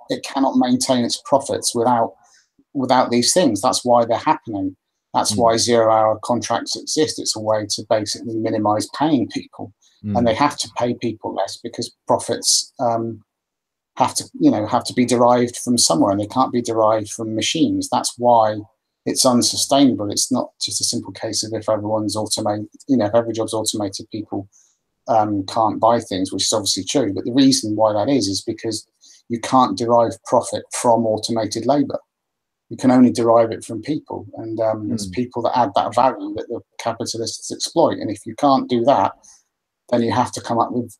Speaker 2: maintain its profits without these things. That's why they're happening. That's why 0 hour contracts exist. It's a way to basically minimize paying people, and they have to pay people less because profits have to be derived from somewhere, and they can't be derived from machines. That's why it's unsustainable. It's not just a simple case of if everyone's automated, if every job's automated, people can't buy things, which is obviously true. But the reason why that is because you can't derive profit from automated labor. You can only derive it from people, and it's people that add that value that the capitalists exploit. And if you can't do that, then you have to come up with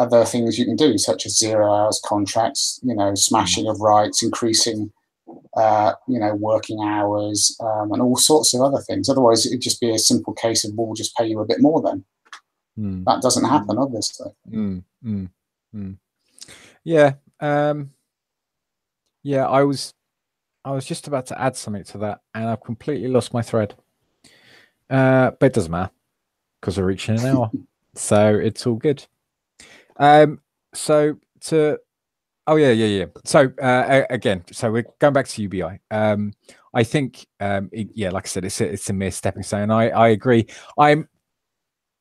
Speaker 2: other things you can do, such as 0 hours contracts, smashing of rights, increasing working hours, and all sorts of other things. Otherwise, it'd just be a simple case of, we'll just pay you a bit more then. That doesn't happen, obviously.
Speaker 1: Yeah. Yeah, I was just about to add something to that, and I've completely lost my thread. But it doesn't matter because we're reaching an hour, so it's all good. So to Oh yeah. So again, so we're going back to UBI. I think yeah, like I said, it's a mere stepping stone. I agree. I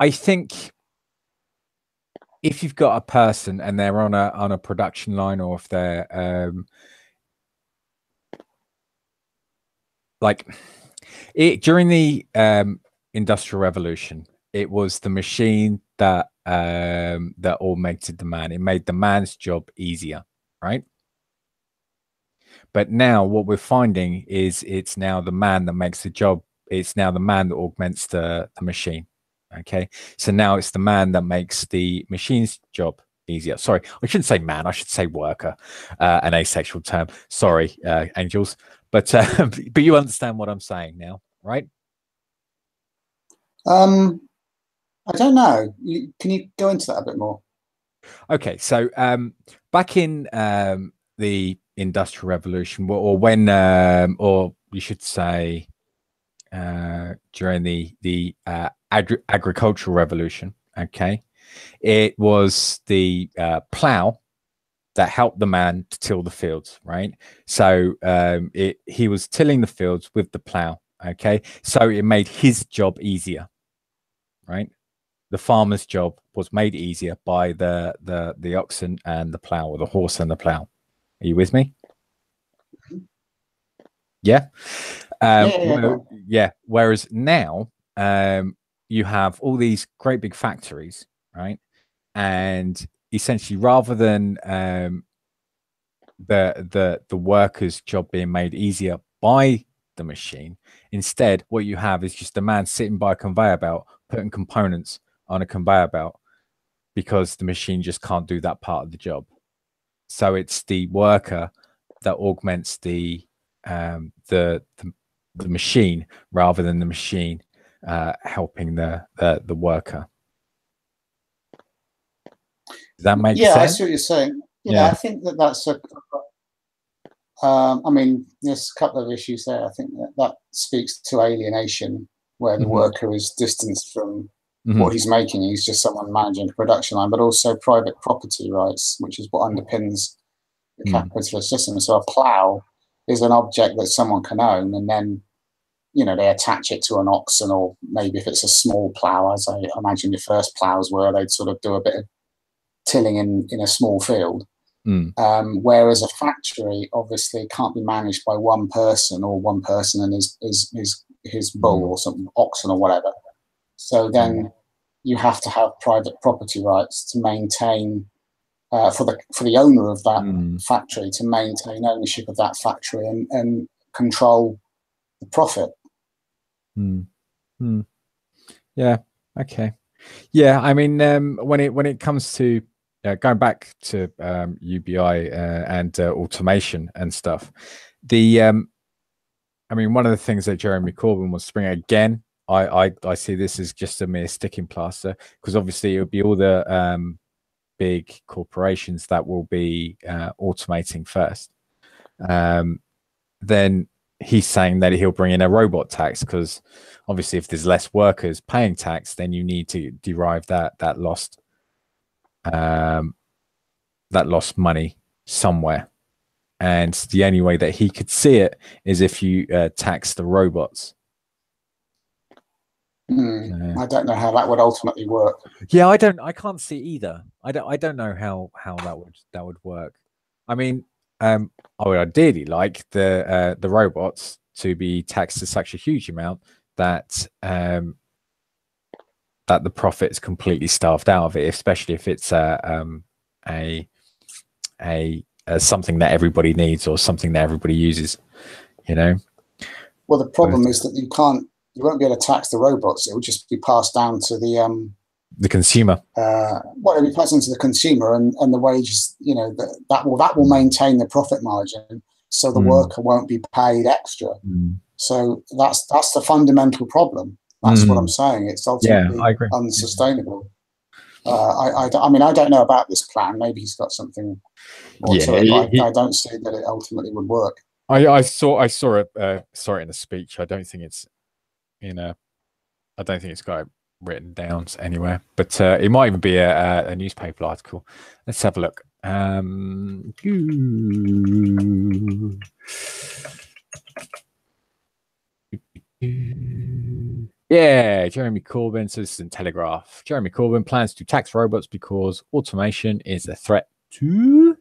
Speaker 1: think if you've got a person and they're on a production line, or if they're like during the Industrial Revolution, it was the machine that that augmented the man. It made the man's job easier, right? But now what we're finding is it's now the man that makes the job. It's now the man that augments the machine. Okay. So now it's the man that makes the machine's job easier. Sorry, I shouldn't say man, I should say worker, an asexual term. Sorry, angels. But but you understand what I'm saying now, right?
Speaker 2: I don't know. Can you go into that a bit more?
Speaker 1: Okay, so back in the Industrial Revolution, or when, or you should say, during the agricultural revolution. Okay, it was the plow that helped the man to till the fields, right? So he was tilling the fields with the plow. Okay, so it made his job easier, right? The farmer's job was made easier by the oxen and the plow, or the horse and the plow. Are you with me? Yeah. Yeah. Whereas now, you have all these great big factories, right? And essentially, rather than the worker's job being made easier by the machine, instead, what you have is just a man sitting by a conveyor belt, putting components on a conveyor belt, because the machine just can't do that part of the job. So it's the worker that augments the machine, rather than the machine helping the worker. Does that make sense?
Speaker 2: Yeah, I see what you're saying. Yeah, I think that's a. I mean, there's a couple of issues there. I think that speaks to alienation, where the worker is distanced from what he's making. He's just someone managing a production line, but also private property rights, which is what underpins the capitalist system. So a plough is an object that someone can own, and then they attach it to an oxen, or maybe if it's a small plough, as I imagine the first ploughs were, they'd sort of do a bit of tilling in a small field. Whereas a factory obviously can't be managed by one person, or one person and his bull or some oxen or whatever. So then you have to have private property rights to maintain, for the owner of that factory to maintain ownership of that factory and control the profit.
Speaker 1: Yeah. Okay. Yeah. I mean, when it comes to going back to UBI and automation and stuff, I mean, one of the things that Jeremy Corbyn was bringing again, I see this as just a mere sticking plaster, because obviously it would be all the big corporations that will be automating first. Then he's saying that he'll bring in a robot tax, because obviously if there's less workers paying tax, then you need to derive that lost money somewhere. And the only way that he could see it is if you tax the robots.
Speaker 2: I don't know how that would ultimately work.
Speaker 1: Yeah, I can't see either. I don't know how that would work. I mean, I would ideally like the robots to be taxed to such a huge amount that that the profit is completely starved out of it, especially if it's something that everybody needs, or something that everybody uses.
Speaker 2: Well, the problem is that you won't be able to tax the robots. It will just be passed down to
Speaker 1: the consumer.
Speaker 2: It'll be passed on to the consumer, and the wages. That will maintain the profit margin, so the worker won't be paid extra. So that's the fundamental problem. That's what I'm saying. It's ultimately unsustainable. I mean, I don't know about this plan. Maybe he's got something more to it, but I don't see that it ultimately would work.
Speaker 1: I saw it in a speech. I don't think it's in a I don't think it's got it written down anywhere, but it might even be a newspaper article. Let's have a look. Yeah, Jeremy Corbyn, Citizen Telegraph. Jeremy Corbyn plans to tax robots because automation is a threat to...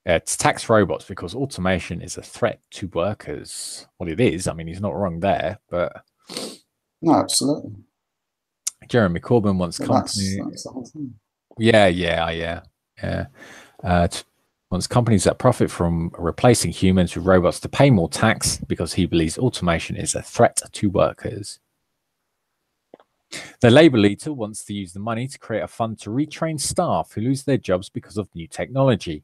Speaker 1: It's tax robots because automation is a threat to workers. Well, it is. I mean, he's not wrong there, but...
Speaker 2: No, absolutely.
Speaker 1: Jeremy Corbyn wants companies...
Speaker 2: That's the whole thing.
Speaker 1: Yeah. Wants companies that profit from replacing humans with robots to pay more tax because he believes automation is a threat to workers. The Labour leader wants to use the money to create a fund to retrain staff who lose their jobs because of new technology.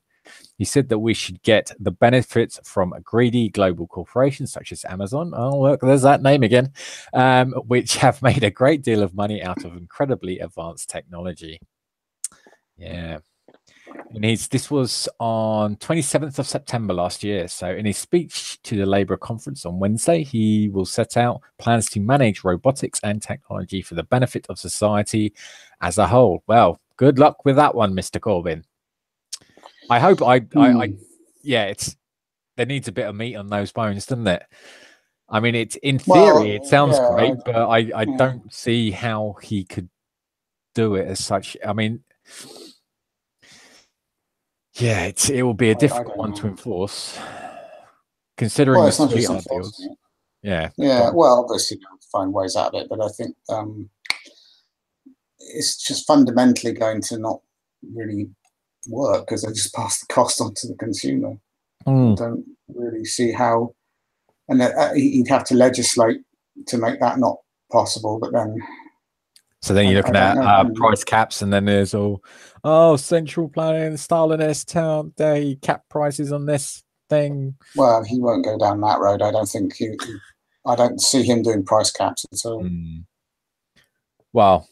Speaker 1: He said that we should get the benefits from greedy global corporations such as Amazon. Oh, look, there's that name again, which have made a great deal of money out of incredibly advanced technology. Yeah. And this was on 27th of September last year. So in his speech to the Labour conference on Wednesday, he will set out plans to manage robotics and technology for the benefit of society as a whole. Well, good luck with that one, Mr. Corbyn. I hope there needs a bit of meat on those bones, doesn't it? I mean, it's in theory, it sounds great, but I don't see how he could do it as such. I mean, yeah, it will be a difficult one to enforce, considering the sweetheart deals. Yeah.
Speaker 2: Well, obviously, they'll find ways out of it, but I think it's just fundamentally going to not really work because they just pass the cost on to the consumer. I don't really see how, and he'd have to legislate to make that not possible. But then,
Speaker 1: so then you're looking at price caps, and then there's central planning, Stalinist town, they cap prices on this thing.
Speaker 2: Well, he won't go down that road. I don't think I don't see him doing price caps at all.
Speaker 1: Well,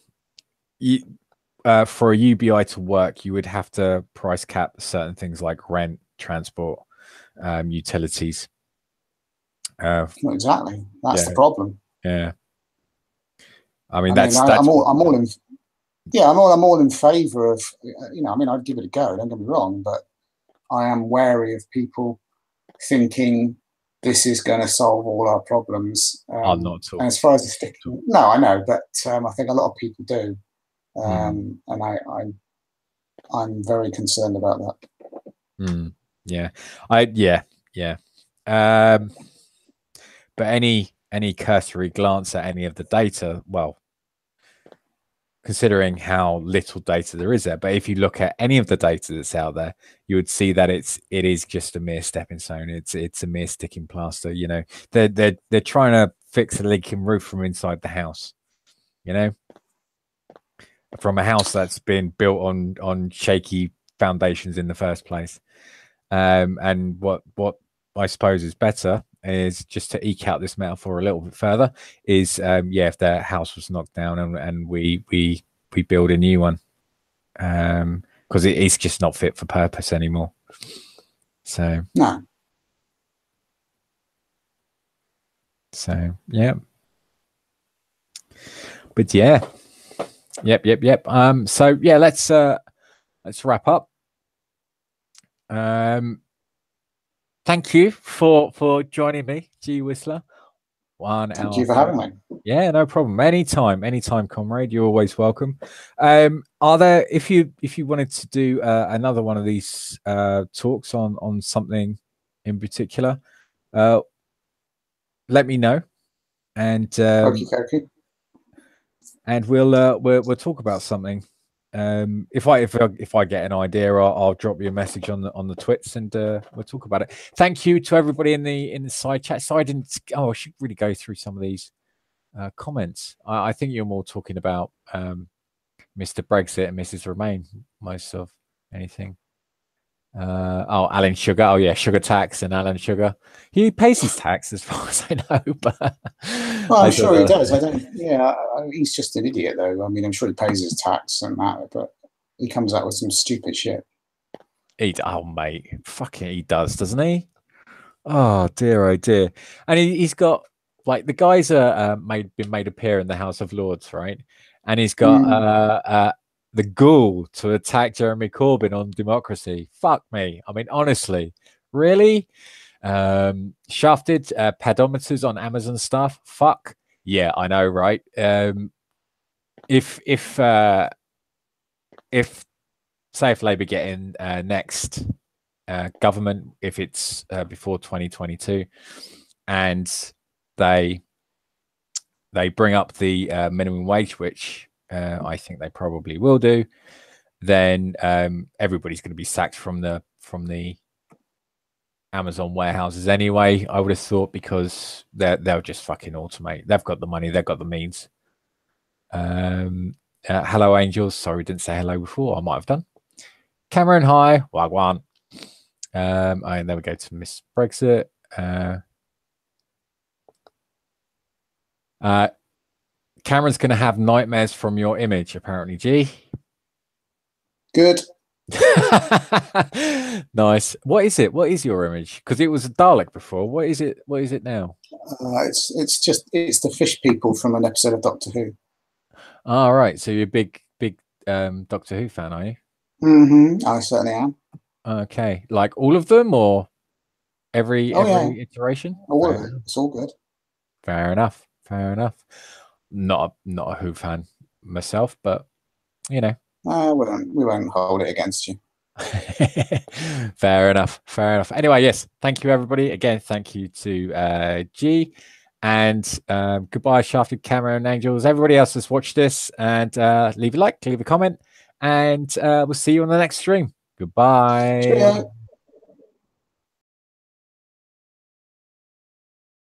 Speaker 1: for a UBI to work, you would have to price cap certain things like rent, transport, utilities.
Speaker 2: Exactly, that's the problem.
Speaker 1: Yeah, I mean,
Speaker 2: I'm all in favour of. I mean, I'd give it a go. Don't get me wrong, but I am wary of people thinking this is going to solve all our problems.
Speaker 1: Not at all.
Speaker 2: And as far as the sticking, no, I know, but I think a lot of people do. And I'm very concerned about that.
Speaker 1: Yeah. But any cursory glance at any of the data, well, considering how little data there is there, but if you look at any of the data that's out there, you would see that it is just a mere stepping stone. It's a mere sticking plaster. They're trying to fix a leaking roof from inside the house. From a house that's been built on shaky foundations in the first place. And what I suppose is better is just to eke out this metaphor a little bit further is if their house was knocked down and we build a new one, because it is just not fit for purpose anymore. So
Speaker 2: no.
Speaker 1: So yeah. But yeah. Yep. So yeah, let's wrap up. Thank you for joining me, G.Whistler.
Speaker 2: Thank you for having me.
Speaker 1: Yeah, no problem. Anytime, comrade. You're always welcome. Are there, if you wanted to do another one of these talks on something in particular, let me know, and
Speaker 2: okay.
Speaker 1: And we'll talk about something. If I get an idea, I'll drop you a message on the Twits, and we'll talk about it. Thank you to everybody in the side chat. So I should really go through some of these comments. I think you're more talking about Mr. Brexit and Mrs. Remain most of anything. Alan Sugar. Oh yeah, Sugar Tax and Alan Sugar. He pays his tax as far as I know, but
Speaker 2: well, I'm sure he does. I don't. Yeah, he's just an idiot, though. I mean, I'm sure he pays his tax and that, but he comes out with some stupid shit.
Speaker 1: Mate, fucking, he does, doesn't he? Oh dear, oh dear. And he's got like the guys are been made appear in the House of Lords, right? And he's got the ghoul to attack Jeremy Corbyn on democracy. Fuck me. I mean, honestly, really? Shafted pedometers on Amazon stuff. Fuck yeah, I know, right? If say if Labour get in next government, if it's before 2022, and they bring up the minimum wage, which I think they probably will do, then everybody's going to be sacked from the Amazon warehouses anyway. I would have thought, because they'll just fucking automate. They've got the money, they've got the means. Hello, angels. Sorry, didn't say hello before. I might have done. Cameron, hi. Wagwan. And then we go to Miss Brexit. Cameron's going to have nightmares from your image, apparently, G.
Speaker 2: Good.
Speaker 1: Nice. What is it? What is your image? Because it was a Dalek before. What is it? What is it now?
Speaker 2: It's the fish people from an episode of Doctor Who.
Speaker 1: All right. So you're a big Doctor Who fan, are you?
Speaker 2: Mm-hmm. I certainly am.
Speaker 1: Okay. Like all of them, or every iteration?
Speaker 2: All of it. It's all good.
Speaker 1: Fair enough. Fair enough. Not a Who fan myself, but you know.
Speaker 2: We won't hold it against you.
Speaker 1: Fair enough. Fair enough. Anyway, yes. Thank you, everybody. Again, thank you to G. And goodbye, Shafted Cameron Angels. Everybody else that's watched this, and leave a like, leave a comment, and we'll see you on the next stream. Goodbye.
Speaker 2: Cheerio.